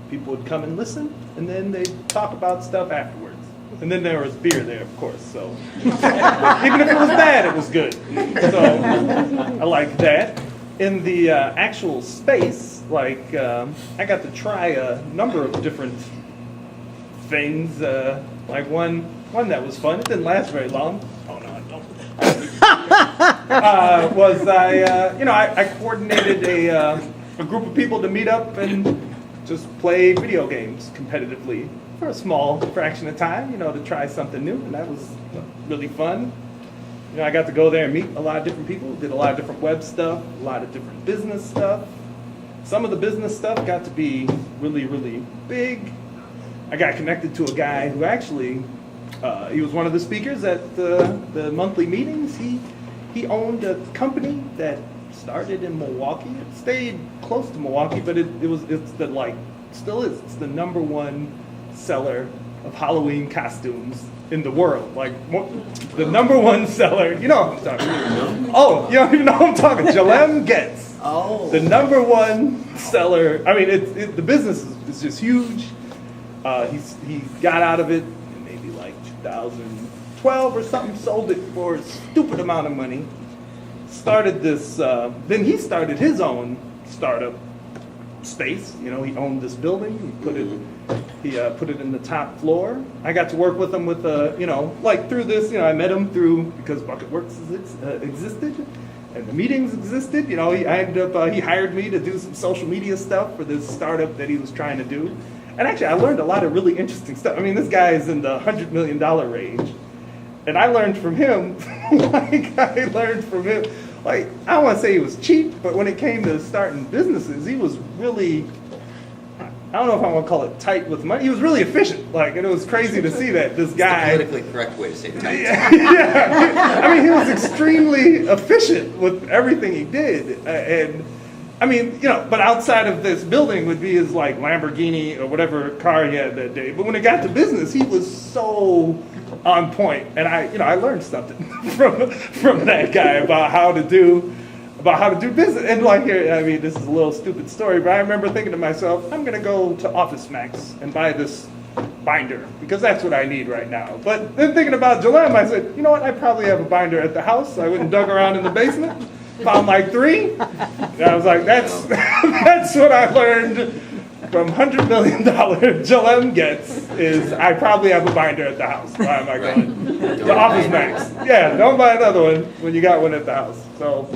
People would come and listen, and then they'd talk about stuff afterwards. And then there was beer there, of course, so even if it was bad, it was good. So I like that. In the actual space, like I got to try a number of different things. Like one that was fun. It didn't last very long. Oh no, I don't. Was I coordinated a group of people to meet up and just play video games competitively for a small fraction of time, to try something new, and that was really fun. I got to go there and meet a lot of different people, did a lot of different web stuff, a lot of different business stuff. Some of the business stuff got to be really, really big. I got connected to a guy who actually, he was one of the speakers at the monthly meetings. He owned a company that started in Milwaukee. It stayed close to Milwaukee, but it's the number one seller of Halloween costumes in the world. Like the number one seller. You know what I'm talking about. Oh, you don't even know what I'm talking. Jalem Getz. Oh. The number one seller. I mean, the business is just huge. He got out of it in maybe like 2012 or something. Sold it for a stupid amount of money. Started this. Then he started his own startup space. He owned this building. He put it in the top floor. I got to work with him with through this. I met him because Bucket Works existed and the meetings existed. He hired me to do some social media stuff for this startup that he was trying to do. And actually, I learned a lot of really interesting stuff. I mean, this guy is in the $100 million range. And I learned from him, I don't want to say he was cheap, but when it came to starting businesses, he was really, I don't know if I want to call it tight with money. He was really efficient. And it was crazy to see that this guy. The politically correct way to say tight. Yeah. I mean, he was extremely efficient with everything he did. And I mean, but outside of this building would be his like Lamborghini or whatever car he had that day. But when it got to business, he was so on point, and I learned something from that guy about how to do business. And like here, I mean, this is a little stupid story, but I remember thinking to myself, I'm gonna go to Office Max and buy this binder because that's what I need right now. But then thinking about Jalem, I said, you know what? I probably have a binder at the house. I went and dug around in the basement. Found like 3. And I was like, that's what I learned from $100 million Jalem gets is I probably have a binder at the house. Why am I going to Office Max? Yeah, don't buy another one when you got one at the house. So,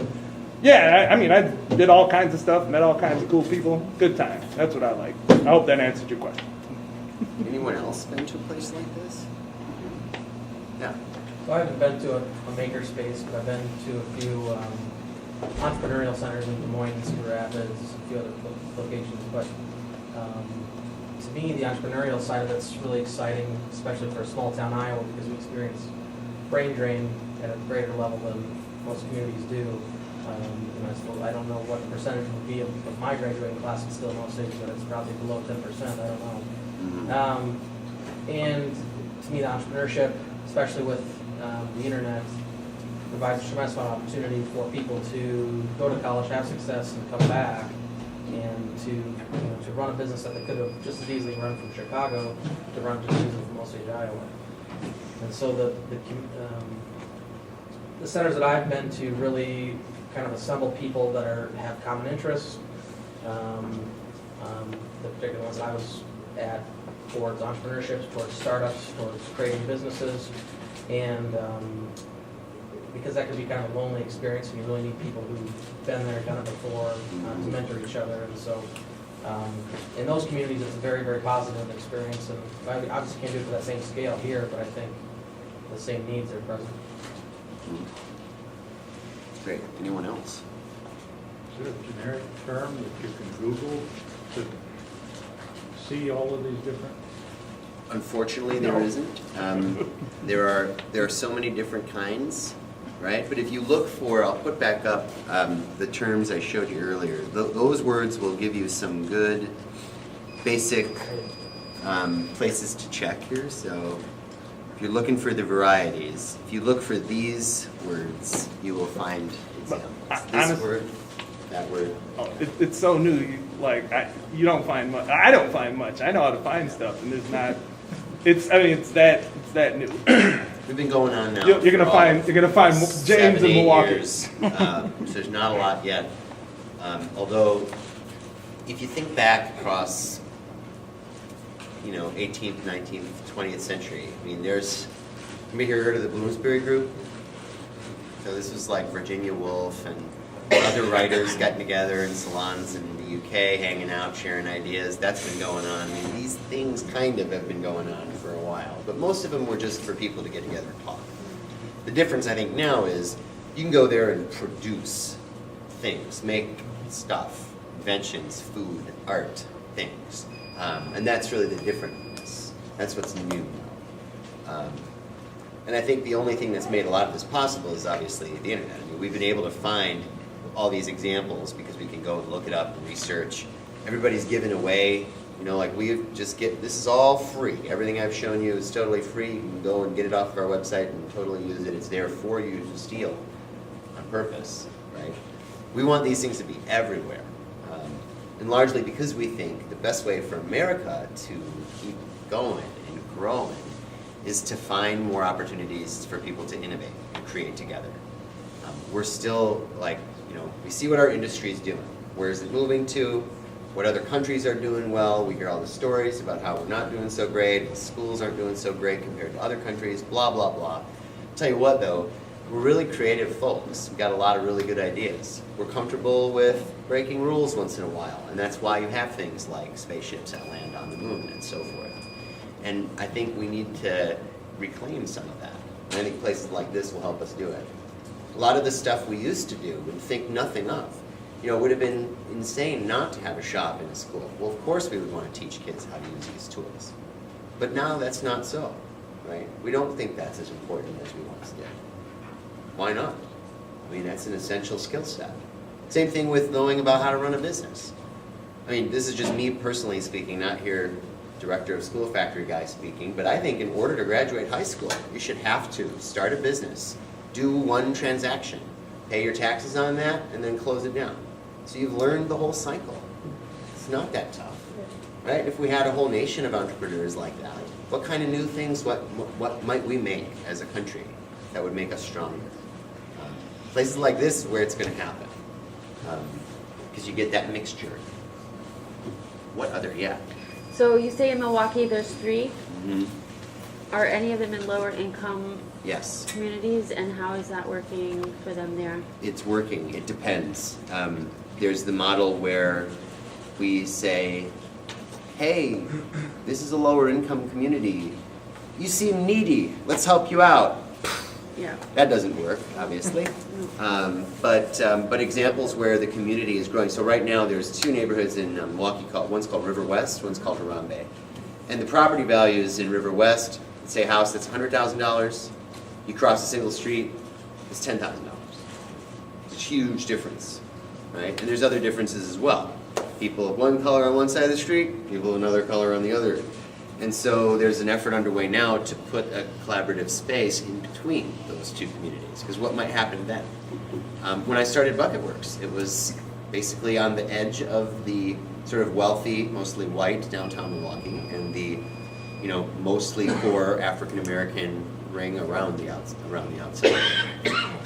yeah, I mean, I did all kinds of stuff, met all kinds of cool people. Good time. That's what I like. I hope that answered your question. Anyone else been to a place like this? Yeah. So I haven't been to a maker space, but I've been to a few entrepreneurial centers in Des Moines, Cedar Rapids, a few other locations. But to me, the entrepreneurial side of it's really exciting, especially for a small town Iowa, because we experience brain drain at a greater level than most communities do. I don't know what the percentage would be of my graduating class is still in Osage, but it's probably below 10%. I don't know. And to me, the entrepreneurship, especially with the internet, provides a tremendous amount of opportunity for people to go to college, have success, and come back, and to run a business that they could have just as easily run from Chicago to run just as easily from Osage, Iowa. And so the centers that I've been to really kind of assemble people that have common interests. The particular ones I was at towards entrepreneurship, towards startups, towards creating businesses, and because that could be kind of a lonely experience, and you really need people who've been there, done it before, to mentor each other. And so in those communities, it's a very, very positive experience. And I obviously can't do it to that same scale here, but I think the same needs are present. Great. Anyone else? Is there a generic term that you can Google to see all of these different? Unfortunately, there isn't. There are so many different kinds, right? But if you look for, I'll put back up the terms I showed you earlier. Those words will give you some good basic places to check here. So if you're looking for the varieties, if you look for these words, you will find examples. This word, that word. Oh, it's so new. You don't find much. I don't find much. I know how to find stuff, and there's not. It's that new. We've been going on now. You're gonna find James in Milwaukee. Years, so there's not a lot yet. Although, if you think back across, 18th, 19th, 20th century, I mean, anybody here heard of the Bloomsbury Group? So this was like Virginia Woolf and other writers getting together in salons in the UK, hanging out, sharing ideas. That's been going on. I mean, these things kind of have been going on for a while, but most of them were just for people to get together and talk. The difference, I think, now is you can go there and produce things, make stuff, inventions, food, art, things. And that's really the difference. That's what's new now. And I think the only thing that's made a lot of this possible is obviously the internet. I mean, we've been able to find all these examples because we can go and look it up and research. Everybody's given away, this is all free. Everything I've shown you is totally free. You can go and get it off of our website and totally use it. It's there for you to steal on purpose, right? We want these things to be everywhere. And largely because we think the best way for America to keep going and growing is to find more opportunities for people to innovate and create together. We're still we see what our industry is doing. Where is it moving to? What other countries are doing well? We hear all the stories about how we're not doing so great, the schools aren't doing so great compared to other countries, blah, blah, blah. I'll tell you what though, we're really creative folks. We've got a lot of really good ideas. We're comfortable with breaking rules once in a while, and that's why you have things like spaceships that land on the moon and so forth. And I think we need to reclaim some of that. And I think places like this will help us do it. A lot of the stuff we used to do and think nothing of. It would have been insane not to have a shop in a school. Well, of course we would want to teach kids how to use these tools. But now that's not so, right? We don't think that's as important as we once did. Why not? I mean, that's an essential skill set. Same thing with knowing about how to run a business. I mean, this is just me personally speaking, not here, director of school factory guy speaking, but I think in order to graduate high school, you should have to start a business, do one transaction, pay your taxes on that, and then close it down. So you've learned the whole cycle. It's not that tough, right? If we had a whole nation of entrepreneurs like that, what kind of new things, what might we make as a country that would make us stronger? Places like this is where it's going to happen, because you get that mixture. What other, yeah? So you say in Milwaukee there's 3? Mm-hmm. Are any of them in lower income Yes. communities, and how is that working for them there? It's working. It depends. There's the model where we say, hey, this is a lower income community. You seem needy. Let's help you out. Yeah. That doesn't work, obviously. But examples where the community is growing. So right now there's 2 neighborhoods in Milwaukee, one's called River West, one's called Harambe. And the property values in River West, let's say a house that's $100,000, you cross a single street, it's $10,000. It's a huge difference, right? And there's other differences as well. People of one color on one side of the street, people of another color on the other. And so there's an effort underway now to put a collaborative space in between those 2 communities. Because what might happen then? When I started Bucket Works, it was basically on the edge of the sort of wealthy, mostly white downtown Milwaukee, and the, mostly poor African American ring around the outside.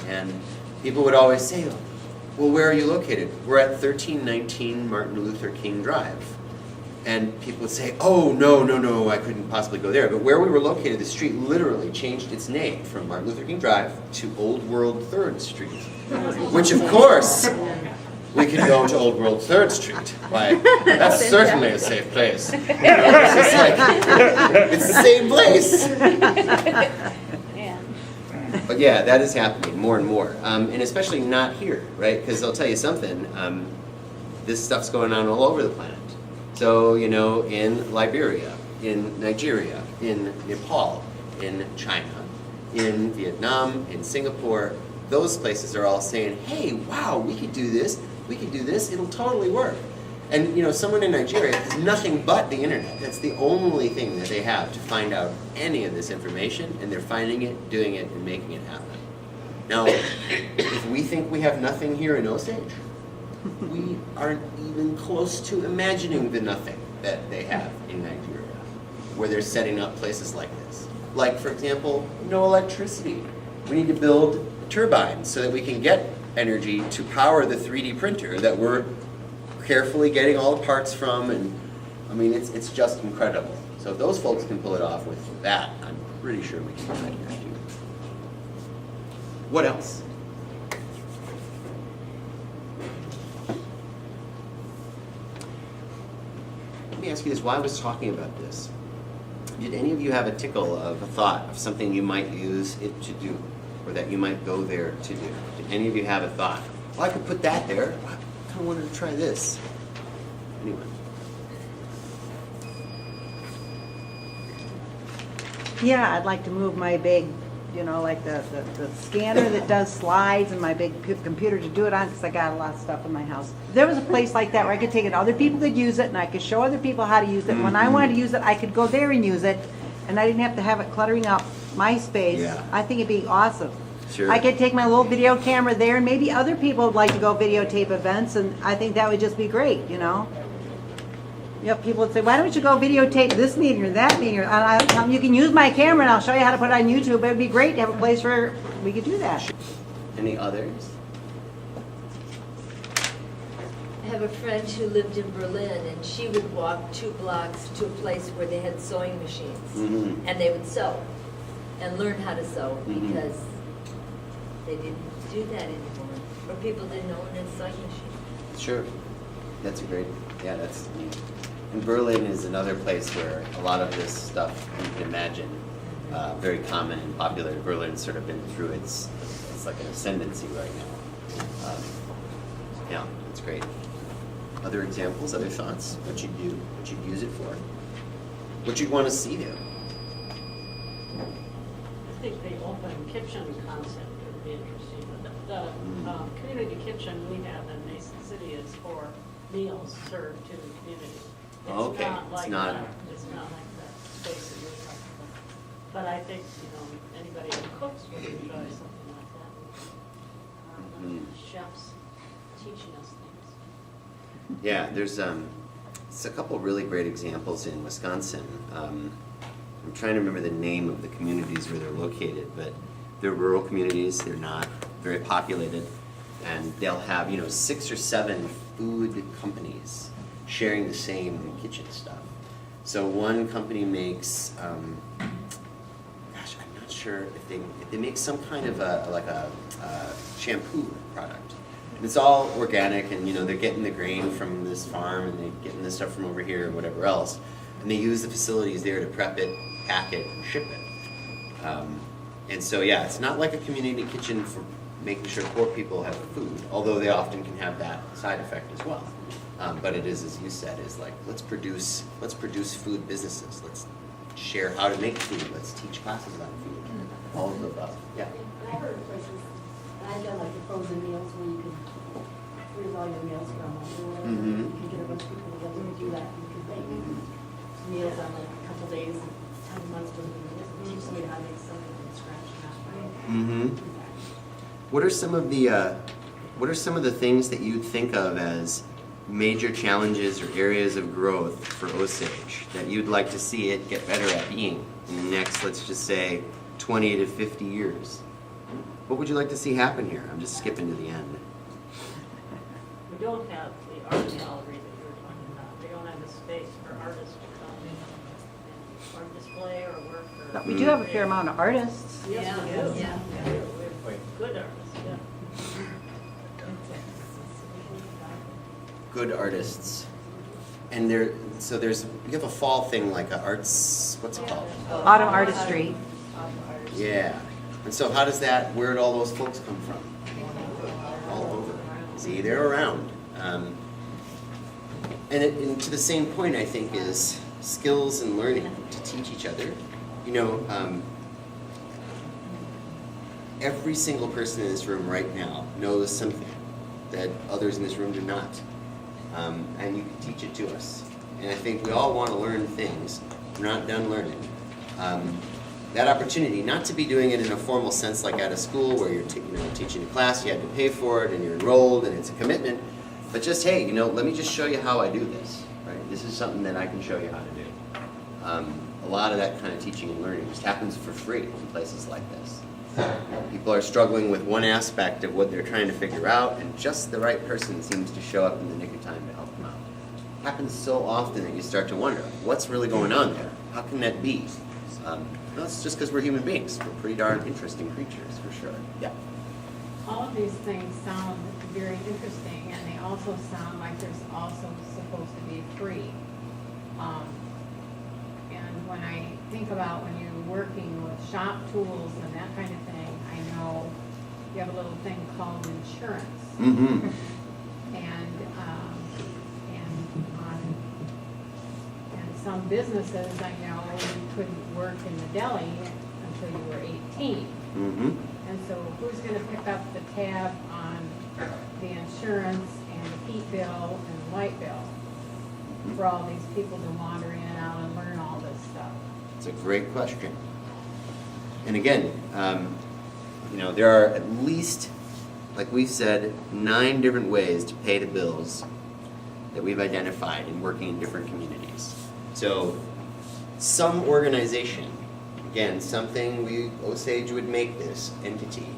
And people would always say, well, where are you located? We're at 1319 Martin Luther King Drive. And people would say, oh, no, I couldn't possibly go there. But where we were located, the street literally changed its name from Martin Luther King Drive to Old World 3rd Street. Which, of course, we could go to Old World 3rd Street. Why, that's certainly a safe place. It's just like, it's the same place. Yeah. But yeah, that is happening more and more. And especially not here, right? Because I'll tell you something, this stuff's going on all over the planet. So, in Liberia, in Nigeria, in Nepal, in China, in Vietnam, in Singapore, those places are all saying, hey, wow, we could do this, it'll totally work. And, someone in Nigeria has nothing but the internet. That's the only thing that they have to find out any of this information, and they're finding it, doing it, and making it happen. Now, if we think we have nothing here in Osage, we aren't even close to imagining the nothing that they have in Nigeria, where they're setting up places like this. Like, for example, no electricity. We need to build turbines so that we can get energy to power the 3D printer that we're carefully getting all the parts from, and I mean, it's just incredible. So if those folks can pull it off with that, I'm pretty sure we can do it here too. What else? Let me ask you this, while I was talking about this, did any of you have a tickle of a thought of something you might use it to do, or that you might go there to do? Did any of you have a thought? Well, I could put that there. I kind of wanted to try this. Anyone? Yeah, I'd like to move my big, like the scanner that does slides and my big computer to do it on, because I got a lot of stuff in my house. If there was a place like that where I could take it, other people could use it, and I could show other people how to use it. When I wanted to use it, I could go there and use it, and I didn't have to have it cluttering up my space. Yeah. I think it'd be awesome. Sure. I could take my little video camera there, and maybe other people would like to go videotape events, and I think that would just be great, People would say, why don't you go videotape this meeting or that meeting? And I'll tell them, you can use my camera and I'll show you how to put it on YouTube. It would be great to have a place where we could do that. Any others? I have a friend who lived in Berlin, and she would walk 2 blocks to a place where they had sewing machines. Mm-hmm. And they would sew and learn how to sew, Mhm. because they didn't do that anymore. Or people didn't own a sewing machine. Sure. That's neat. And Berlin is another place where a lot of this stuff, you can imagine, very common and popular. Berlin's sort of been through it's like an ascendancy right now. Yeah, it's great. Other examples, other thoughts, what you'd do, what you'd use it for, what you'd want to see there. I think the open kitchen concept would be interesting. The The community kitchen we have in Mason City is for meals served to the community. Okay, It's not it's like not- that, it's not like that space that you're talking about. But I think, anybody who cooks would enjoy something like that. Mhm. Chefs teaching us things. Yeah, there's it's a couple really great examples in Wisconsin. I'm trying to remember the name of the communities where they're located, but they're rural communities. They're not very populated, and they'll have 6 or 7 food companies sharing the same kitchen stuff. So one company makes, gosh, I'm not sure if they make some kind of a shampoo product. And it's all organic, and they're getting the grain from this farm, and they're getting this stuff from over here, and whatever else. And they use the facilities there to prep it, pack it, and ship it. And so, yeah, it's not like a community kitchen for making sure poor people have food, although they often can have that side effect as well. But it is, as you said, is like, let's produce food businesses. Let's share how to make food. Let's teach classes on food. All of the above. Yeah. I heard of places, and I've done like the frozen meals where you can freeze all your meals from or whatever. Mhm. You can get a bunch of people together and do that. You can make meals on like a couple days, 10 months worth of meals, and teach somebody how to make something from scratch. Mm-hmm. What are some of the things that you'd think of as major challenges or areas of growth for Osage that you'd like to see it get better at being in the next, let's just say, 20 to 50 years? What would you like to see happen here? I'm just skipping to the end. We don't have the art gallery that you were talking about. We don't have the space for artists to come in or display or work. But we do have a fair amount of artists. Yes, we do. Yeah. We do. We have good artists, yeah. Good artists. And you have a fall thing like a arts, what's it called? Autumn artistry. Yeah. And so where'd all those folks come from? All over. See, they're around. And to the same point, I think, is skills and learning to teach each other. Every single person in this room right now knows something that others in this room do not. And you can teach it to us. And I think we all want to learn things. We're not done learning. That opportunity, not to be doing it in a formal sense like at a school where you're teaching a class, you have to pay for it, and you're enrolled, and it's a commitment, but just, hey, let me just show you how I do this. Right? This is something that I can show you how to do. A lot of that kind of teaching and learning just happens for free in places like this. People are struggling with one aspect of what they're trying to figure out, and just the right person seems to show up in the nick of time to help them out. It happens so often that you start to wonder, what's really going on there? How can that be? Well, it's just because we're human beings. We're pretty darn interesting creatures, for sure. Yeah. All of these things sound very interesting, and they also sound like there's also supposed to be free. And when I think about when you're working with shop tools and that kind of thing, I know you have a little thing called insurance. Mm-hmm. And some businesses, I know, you couldn't work in the deli until you were 18. Mm-hmm. And so who's going to pick up the tab on the insurance and the heat bill and the light bill for all these people to wander in and out and learn all this stuff? It's a great question. And again, there are at least, like we've said, 9 different ways to pay the bills that we've identified in working in different communities. So some organization, again, Osage would make this entity,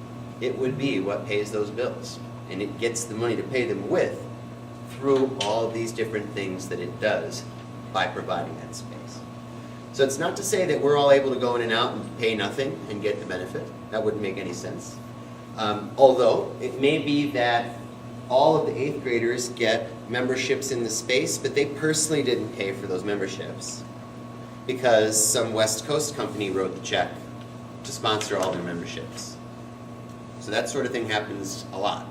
it would be what pays those bills. And it gets the money to pay them with through all these different things that it does by providing that space. So it's not to say that we're all able to go in and out and pay nothing and get the benefit. That wouldn't make any sense. Although it may be that all of the 8th graders get memberships in the space, but they personally didn't pay for those memberships because some West Coast company wrote the check to sponsor all their memberships. So that sort of thing happens a lot.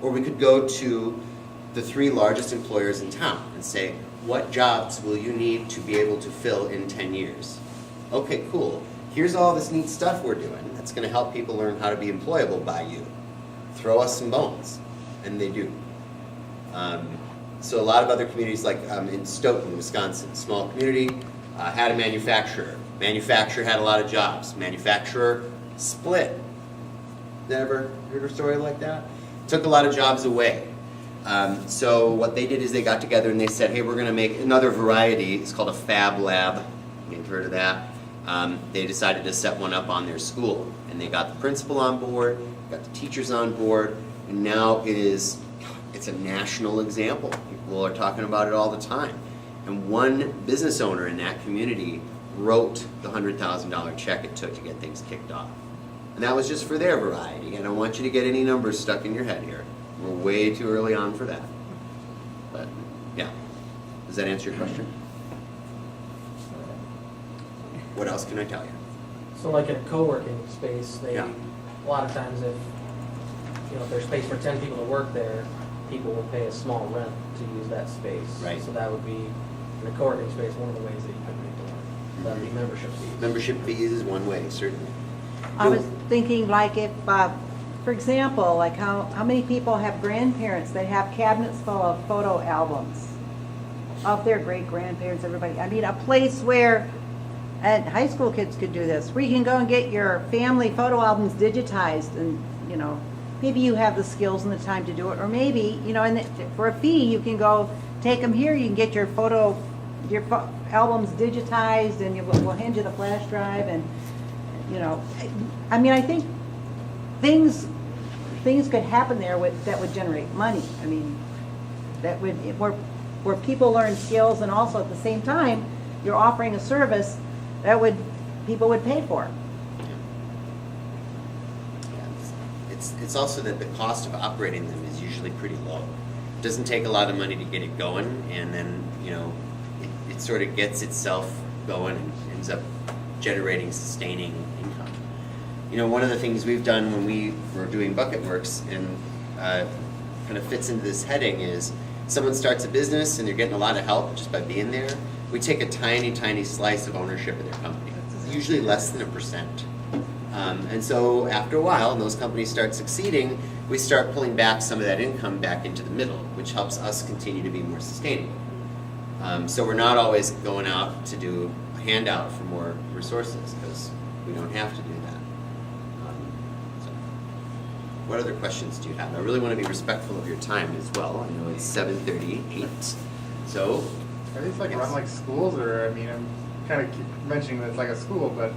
Or we could go to the 3 largest employers in town and say, what jobs will you need to be able to fill in 10 years? Okay, cool. Here's all this neat stuff we're doing that's going to help people learn how to be employable by you. throw us some bones, and they do. So a lot of other communities, like in Stoughton, Wisconsin, small community, had a manufacturer. Manufacturer had a lot of jobs. Manufacturer split. Never heard a story like that? Took a lot of jobs away. So what they did is they got together and they said, hey, we're going to make another variety. It's called a Fab Lab. You've heard of that? They decided to set one up on their school. And they got the principal on board, got the teachers on board, and now it's a national example. People are talking about it all the time. And one business owner in that community wrote the $100,000 check it took to get things kicked off. And that was just for their variety. I don't want you to get any numbers stuck in your head here. We're way too early on for that. But, yeah. Does that answer your question? What else can I tell you? So like in a co-working space, Yeah. a lot of times if there's space for 10 people to work there, people will pay a small rent to use that space. Right. So that would be, in a co-working space, one of the ways that you could make the rent. That'd be membership fees. Membership fees is one way, certainly. I was thinking like if, for example, like how many people have grandparents that have cabinets full of photo albums of their great-grandparents, everybody. I mean, a place where, and high school kids could do this, where you can go and get your family photo albums digitized and, maybe you have the skills and the time to do it, or maybe, and for a fee, you can go take them here, you can get your albums digitized and we'll hand you the flash drive and, I mean, I think things could happen there that would generate money. I mean, that would, where people learn skills and also at the same time, you're offering a service that people would pay for. It's also that the cost of operating them is usually pretty low. It doesn't take a lot of money to get it going, and then, it sort of gets itself going and ends up generating sustaining income. One of the things we've done when we were doing Bucket Works and kind of fits into this heading is someone starts a business and they're getting a lot of help just by being there. We take a tiny, tiny slice of ownership of their company, usually less than 1%. And so after a while, and those companies start succeeding, we start pulling back some of that income back into the middle, which helps us continue to be more sustainable. So we're not always going out to do a handout for more resources because we don't have to do that. So what other questions do you have? I really want to be respectful of your time as well. I know it's 7:38, so. Are these run like schools, or I'm kind of keep mentioning that it's like a school, but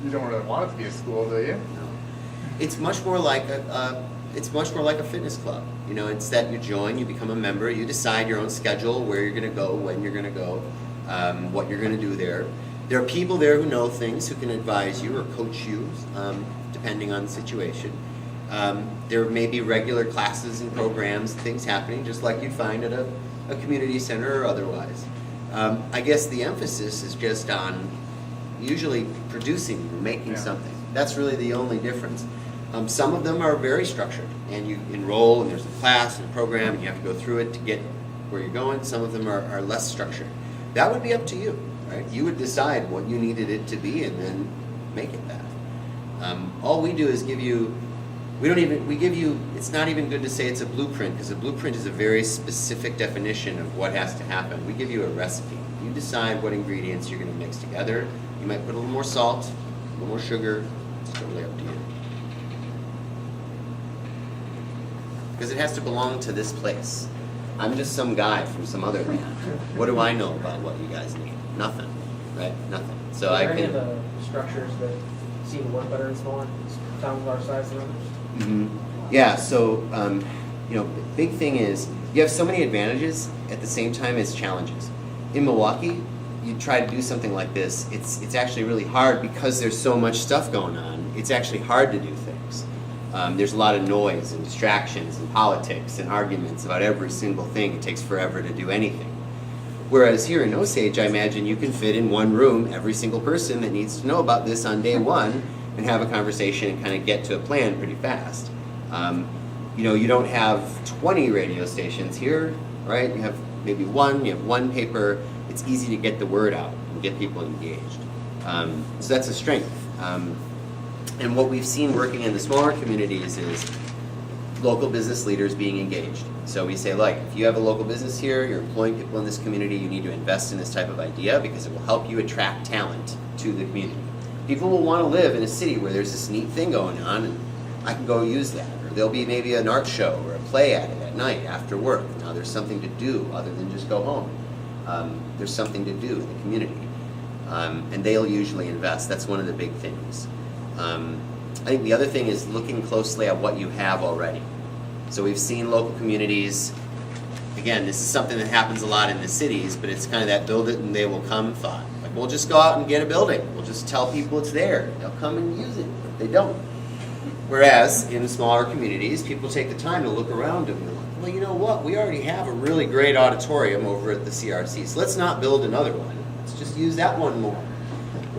you don't really want it to be a school, do you? No. It's much more like a fitness club. It's that you join, you become a member, you decide your own schedule, where you're going to go, when you're going to go, what you're going to do there. There are people there who know things, who can advise you or coach you, depending on the situation. There may be regular classes and programs, things happening, just like you'd find at a community center or otherwise. I guess the emphasis is just on usually producing or making something. That's really the only difference. Some of them are very structured, and you enroll, and there's a class and a program, and you have to go through it to get where you're going. Some of them are less structured. That would be up to you, right? You would decide what you needed it to be and then make it that. All we do is give you, it's not even good to say it's a blueprint, because a blueprint is a very specific definition of what has to happen. We give you a recipe. You decide what ingredients you're going to mix together. You might put a little more salt, a little more sugar. It's totally up to you. Because it has to belong to this place. I'm just some guy from some other land. What do I know about what you guys need? Nothing, right? Nothing. So Are there any of the structures that seem to work better in smaller towns of our size than others? Mm-hmm. Yeah, so, the big thing is you have so many advantages at the same time as challenges. In Milwaukee, you try to do something like this, it's actually really hard because there's so much stuff going on. It's actually hard to do things. There's a lot of noise and distractions and politics and arguments about every single thing. It takes forever to do anything. Whereas here in Osage, I imagine you can fit in one room every single person that needs to know about this on day one and have a conversation and kind of get to a plan pretty fast. You don't have 20 radio stations here, right? You have maybe one, you have one paper. It's easy to get the word out and get people engaged. So that's a strength. And what we've seen working in the smaller communities is local business leaders being engaged. So we say, like, if you have a local business here, you're employing people in this community, you need to invest in this type of idea because it will help you attract talent to the community. People will want to live in a city where there's this neat thing going on, and I can go use that. Or there'll be maybe an art show or a play at it at night after work. Now there's something to do other than just go home. There's something to do in the community. And they'll usually invest. That's one of the big things. I think the other thing is looking closely at what you have already. So we've seen local communities, again, this is something that happens a lot in the cities, but it's kind of that build it and they will come thought. Like, we'll just go out and get a building. We'll just tell people it's there. They'll come and use it, but they don't. Whereas in smaller communities, people take the time to look around and they're like, well, you know what? We already have a really great auditorium over at the CRC, so let's not build another one. Let's just use that one more.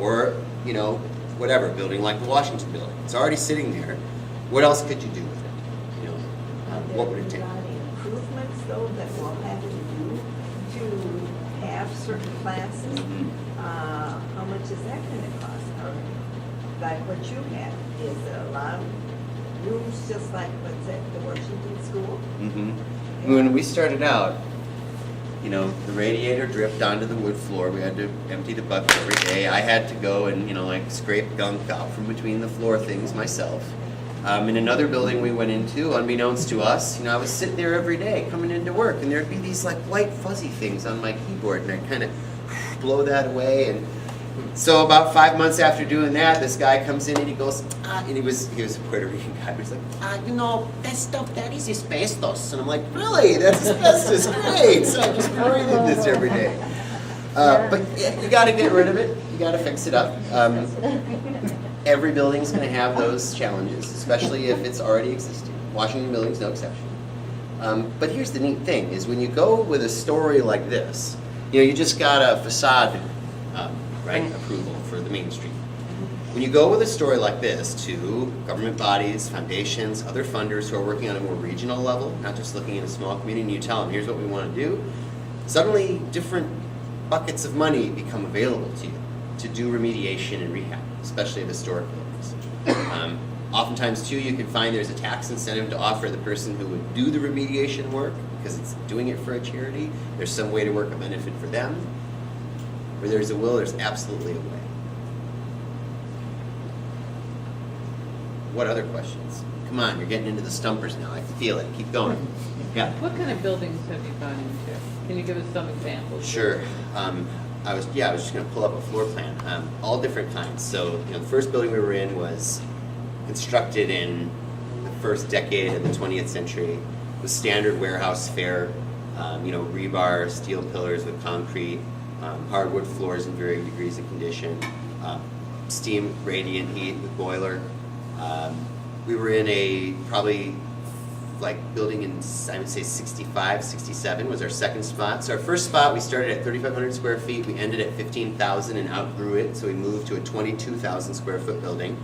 Or, you know, whatever, building like the Washington building. It's already sitting there. What else could you do with it? You know, what would it take? Are there any improvements, though, that we'll have to do to have certain classes? How much is that going to cost? Or like what you have, is there a lot of rooms just like what's at the Washington School? Mm-hmm. When we started out, you know, the radiator dripped onto the wood floor. We had to empty the bucket every day. I had to go and, you know, like scrape gunk out from between the floor things myself. In another building we went into, unbeknownst to us, you know, I was sitting there every day coming into work, and there'd be these like white fuzzy things on my keyboard, and I'd kind of blow that away. And so about 5 months after doing that, this guy comes in and he goes, and he was a Puerto Rican guy. He was like, you know, that stuff, that is asbestos. And I'm like, really? That's asbestos? Great. So I'm just breathing this every day. But yeah, you got to get rid of it. You got to fix it up. Every building's going to have those challenges, especially if it's already existing. Washington Building's no exception. But here's the neat thing, is when you go with a story like this, you know, you just got a facade approval for the Main Street. When you go with a story like this to government bodies, foundations, other funders who are working on a more regional level, not just looking at a small community, and you tell them, here's what we want to do, suddenly different buckets of money become available to you to do remediation and rehab, especially of historic buildings. Oftentimes, too, you can find there's a tax incentive to offer the person who would do the remediation work, because it's doing it for a charity. There's some way to work a benefit for them. Where there's a will, there's absolutely a way. What other questions? Come on, you're getting into the stumpers now. I can feel it. Keep going. Yeah. What kind of buildings have you gone into? Can you give us some examples? Sure. I was just going to pull up a floor plan. All different kinds. So, you know, the first building we were in was constructed in the first decade of the 20th century. It was standard warehouse fare. You know, rebar, steel pillars with concrete, hardwood floors in varying degrees of condition, steam radiant heat with boiler. We were in a probably like building in, I would say 65, 67 was our second spot. So our first spot, we started at 3,500 square feet. We ended at 15,000 and outgrew it. So we moved to a 22,000 square foot building,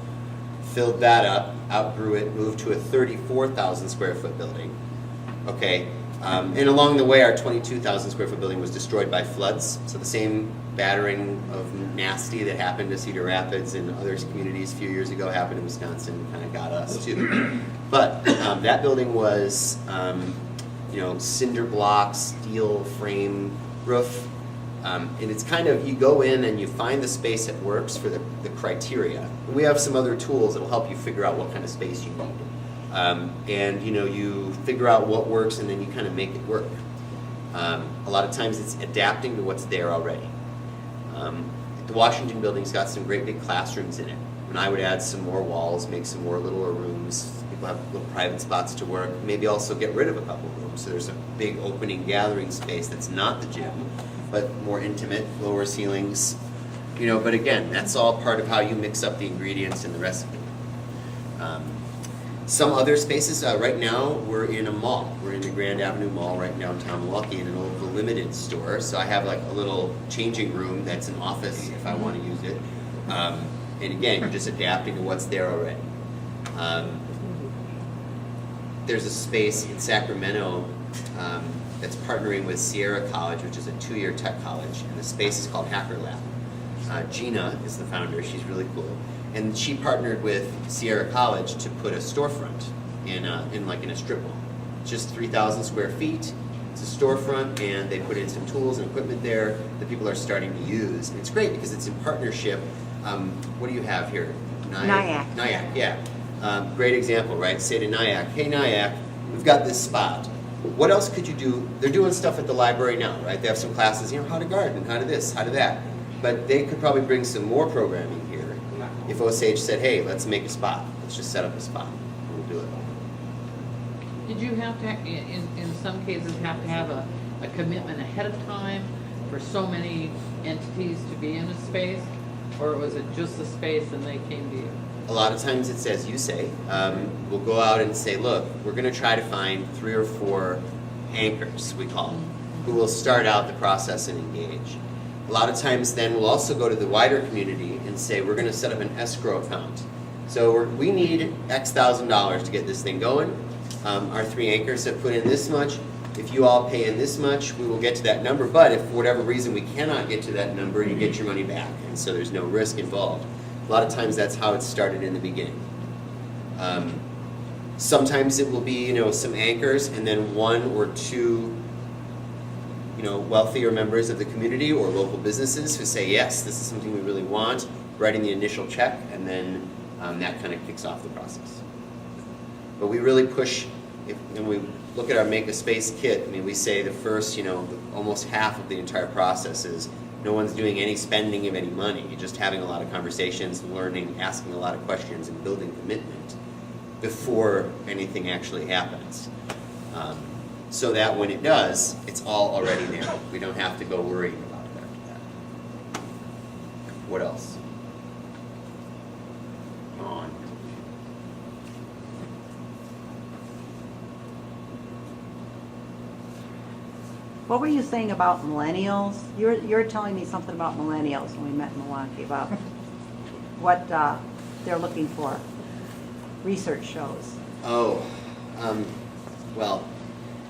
filled that up, outgrew it, moved to a 34,000 square foot building. Okay. And along the way, our 22,000 square foot building was destroyed by floods. So the same battering of nasty that happened to Cedar Rapids and other communities a few years ago happened in Wisconsin and kind of got us too. But that building was, you know, cinder block, steel frame roof. And it's kind of, you go in and you find the space that works for the criteria. And we have some other tools that will help you figure out what kind of space you need. And, you know, you figure out what works and then you kind of make it work. A lot of times it's adapting to what's there already. The Washington building's got some great big classrooms in it. And I would add some more walls, make some more littler rooms. People have little private spots to work. Maybe also get rid of a couple of rooms. So there's a big opening gathering space that's not the gym, but more intimate, lower ceilings. You know, but again, that's all part of how you mix up the ingredients in the recipe. Some other spaces, right now we're in a mall. We're in the Grand Avenue Mall right downtown Milwaukee in an old Limited store. So I have like a little changing room that's an office if I want to use it. And again, you're just adapting to what's there already. There's a space in Sacramento that's partnering with Sierra College, which is a 2-year tech college, and the space is called Hacker Lab. Gina is the founder. She's really cool. And she partnered with Sierra College to put a storefront in a strip mall. It's just 3,000 square feet. It's a storefront, and they put in some tools and equipment there that people are starting to use. And it's great because it's in partnership. What do you have here? Nyack. Nyack, yeah. Great example, right? Say to Nyack, hey Nyack, we've got this spot. What else could you do? They're doing stuff at the library now, right? They have some classes, how to garden, how to this, how to that. But they could probably bring some more programming here if Osage said, hey, let's make a spot. Let's just set up a spot. We'll do it. Did you have to, in some cases, have to have a commitment ahead of time for so many entities to be in a space? Or was it just the space and they came to you? A lot of times it's as you say. We'll go out and say, look, we're going to try to find 3 or 4 anchors, we call them, who will start out the process and engage. A lot of times then we'll also go to the wider community and say, we're going to set up an escrow account. So we need X thousand dollars to get this thing going. Our 3 anchors have put in this much. If you all pay in this much, we will get to that number. But if for whatever reason we cannot get to that number, you get your money back. And so there's no risk involved. A lot of times that's how it started in the beginning. Sometimes it will be, some anchors and then 1 or 2, wealthier members of the community or local businesses who say, yes, this is something we really want, writing the initial check, and then that kind of kicks off the process. But we really push, when we look at our Make a Space kit, we say the first, almost half of the entire process is no one's doing any spending of any money. You're just having a lot of conversations, learning, asking a lot of questions, and building commitment before anything actually happens. So that when it does, it's all already there. We don't have to go worrying about it after that. What else? Come on. What were you saying about millennials? You're telling me something about millennials when we met in Milwaukee, about what they're looking for. Research shows. Oh, well,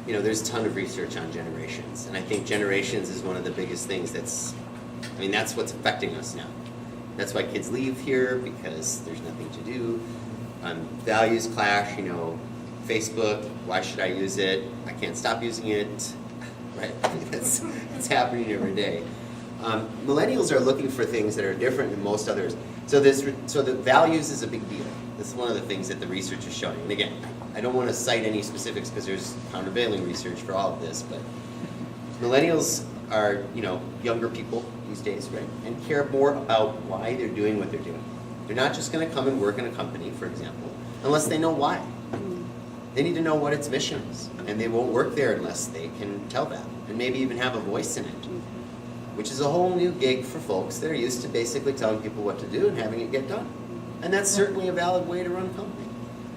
there's a ton of research on generations, and I think generations is one of the biggest things that's what's affecting us now. That's why kids leave here, because there's nothing to do. Values clash, Facebook, why should I use it? I can't stop using it. Right? It's happening every day. Millennials are looking for things that are different than most others. So the values is a big deal. This is one of the things that the research is showing. And again, I don't want to cite any specifics because there's countervailing research for all of this, but millennials are, younger people these days, right? And care more about why they're doing what they're doing. They're not just going to come and work in a company, for example, unless they know why. They need to know what its mission is, and they won't work there unless they can tell that, and maybe even have a voice in it, which is a whole new gig for folks that are used to basically telling people what to do and having it get done. And that's certainly a valid way to run a company.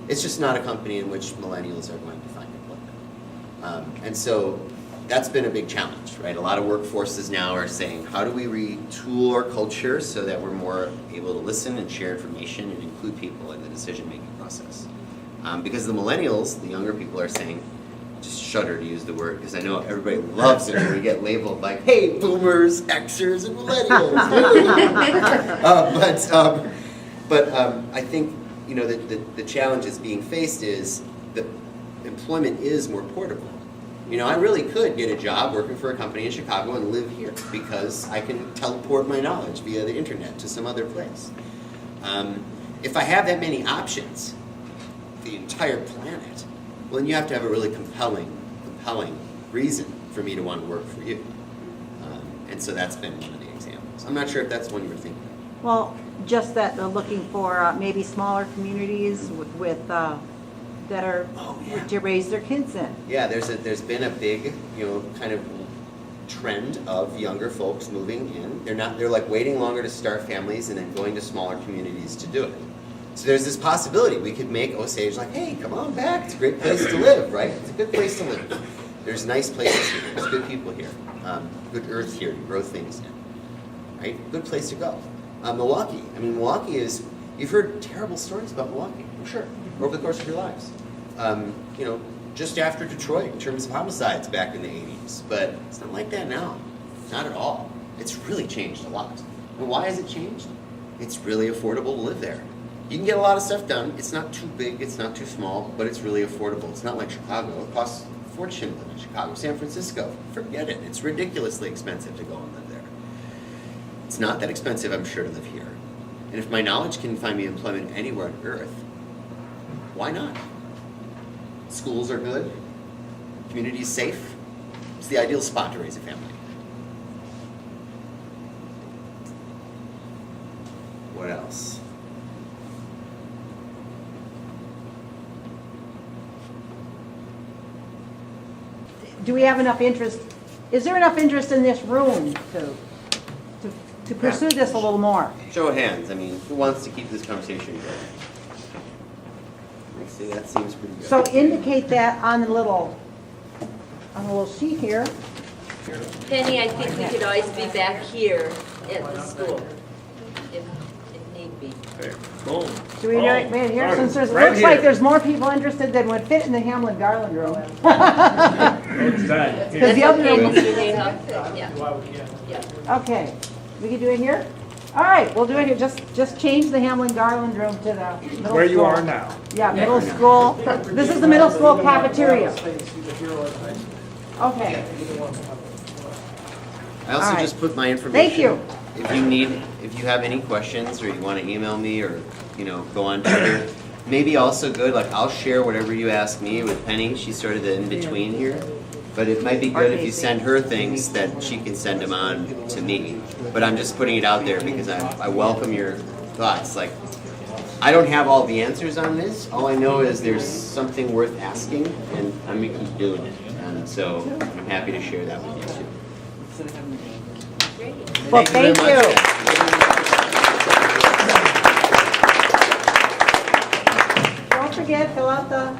It's just not a company in which millennials are going to find employment. And so that's been a big challenge, right? A lot of workforces now are saying, how do we retool our culture so that we're more able to listen and share information and include people in the decision-making process? Because the millennials, the younger people, are saying, just shudder to use the word, because I know everybody loves it when we get labeled like, hey, boomers, Xers, and millennials. But I think, the challenge that's being faced is that employment is more portable. I really could get a job working for a company in Chicago and live here because I can teleport my knowledge via the internet to some other place. If I have that many options, the entire planet, well, then you have to have a really compelling reason for me to want to work for you. And so that's been one of the examples. I'm not sure if that's one you were thinking of. Well, just that they're looking for maybe smaller communities with that are to raise their kids in. Yeah, there's been a big, kind of trend of younger folks moving in. They're like waiting longer to start families and then going to smaller communities to do it. So there's this possibility we could make Osage like, hey, come on back. It's a great place to live, right? It's a good place to live. There's nice places here. There's good people here. Good earth here to grow things in. Right? Good place to go. Milwaukee. Milwaukee is, you've heard terrible stories about Milwaukee, I'm sure, over the course of your lives. Just after Detroit in terms of homicides back in the 80s. But it's not like that now. Not at all. It's really changed a lot. And why has it changed? it's really affordable to live there. You can get a lot of stuff done. It's not too big, it's not too small, but it's really affordable. It's not like Chicago. It costs a fortune to live in Chicago. San Francisco, forget it. It's ridiculously expensive to go and live there. It's not that expensive, I'm sure, to live here. And if my knowledge can find me employment anywhere on earth, why not? Schools are good. Community's safe. It's the ideal spot to raise a family. What else? Do we have enough interest, is there enough interest in this room to pursue this a little more? Show of hands. I mean, who wants to keep this conversation going? I see, that seems pretty good. So indicate that on the little sheet here. Penny, I think we could always be back here at the school, if need be. Okay, boom. Do we do it right here? Oh, Since there's, right looks like here. there's more people interested than would fit in the Hamlin Garland room. It's done. That's the other okay, room- Mr. Neha. Yeah. Okay, we can do it here? All right, we'll do it here. Just change the Hamlin Garland room to the middle school. Where you are now. Yeah, middle school. This is the middle school cafeteria. Okay. I also All right. just put my information. Thank you. If you have any questions or you want to email me or, go on Twitter, maybe also good, like I'll share whatever you ask me with Penny. She's sort of the in-between here. But it might be good if you send her things that she can send them on to me. But I'm just putting it out there because I welcome your thoughts. Like, I don't have all the answers on this. All I know is there's something worth asking, and I'm going to keep doing it. And so I'm happy to share that with you too. Well, thank very much. you. Don't forget, fill out the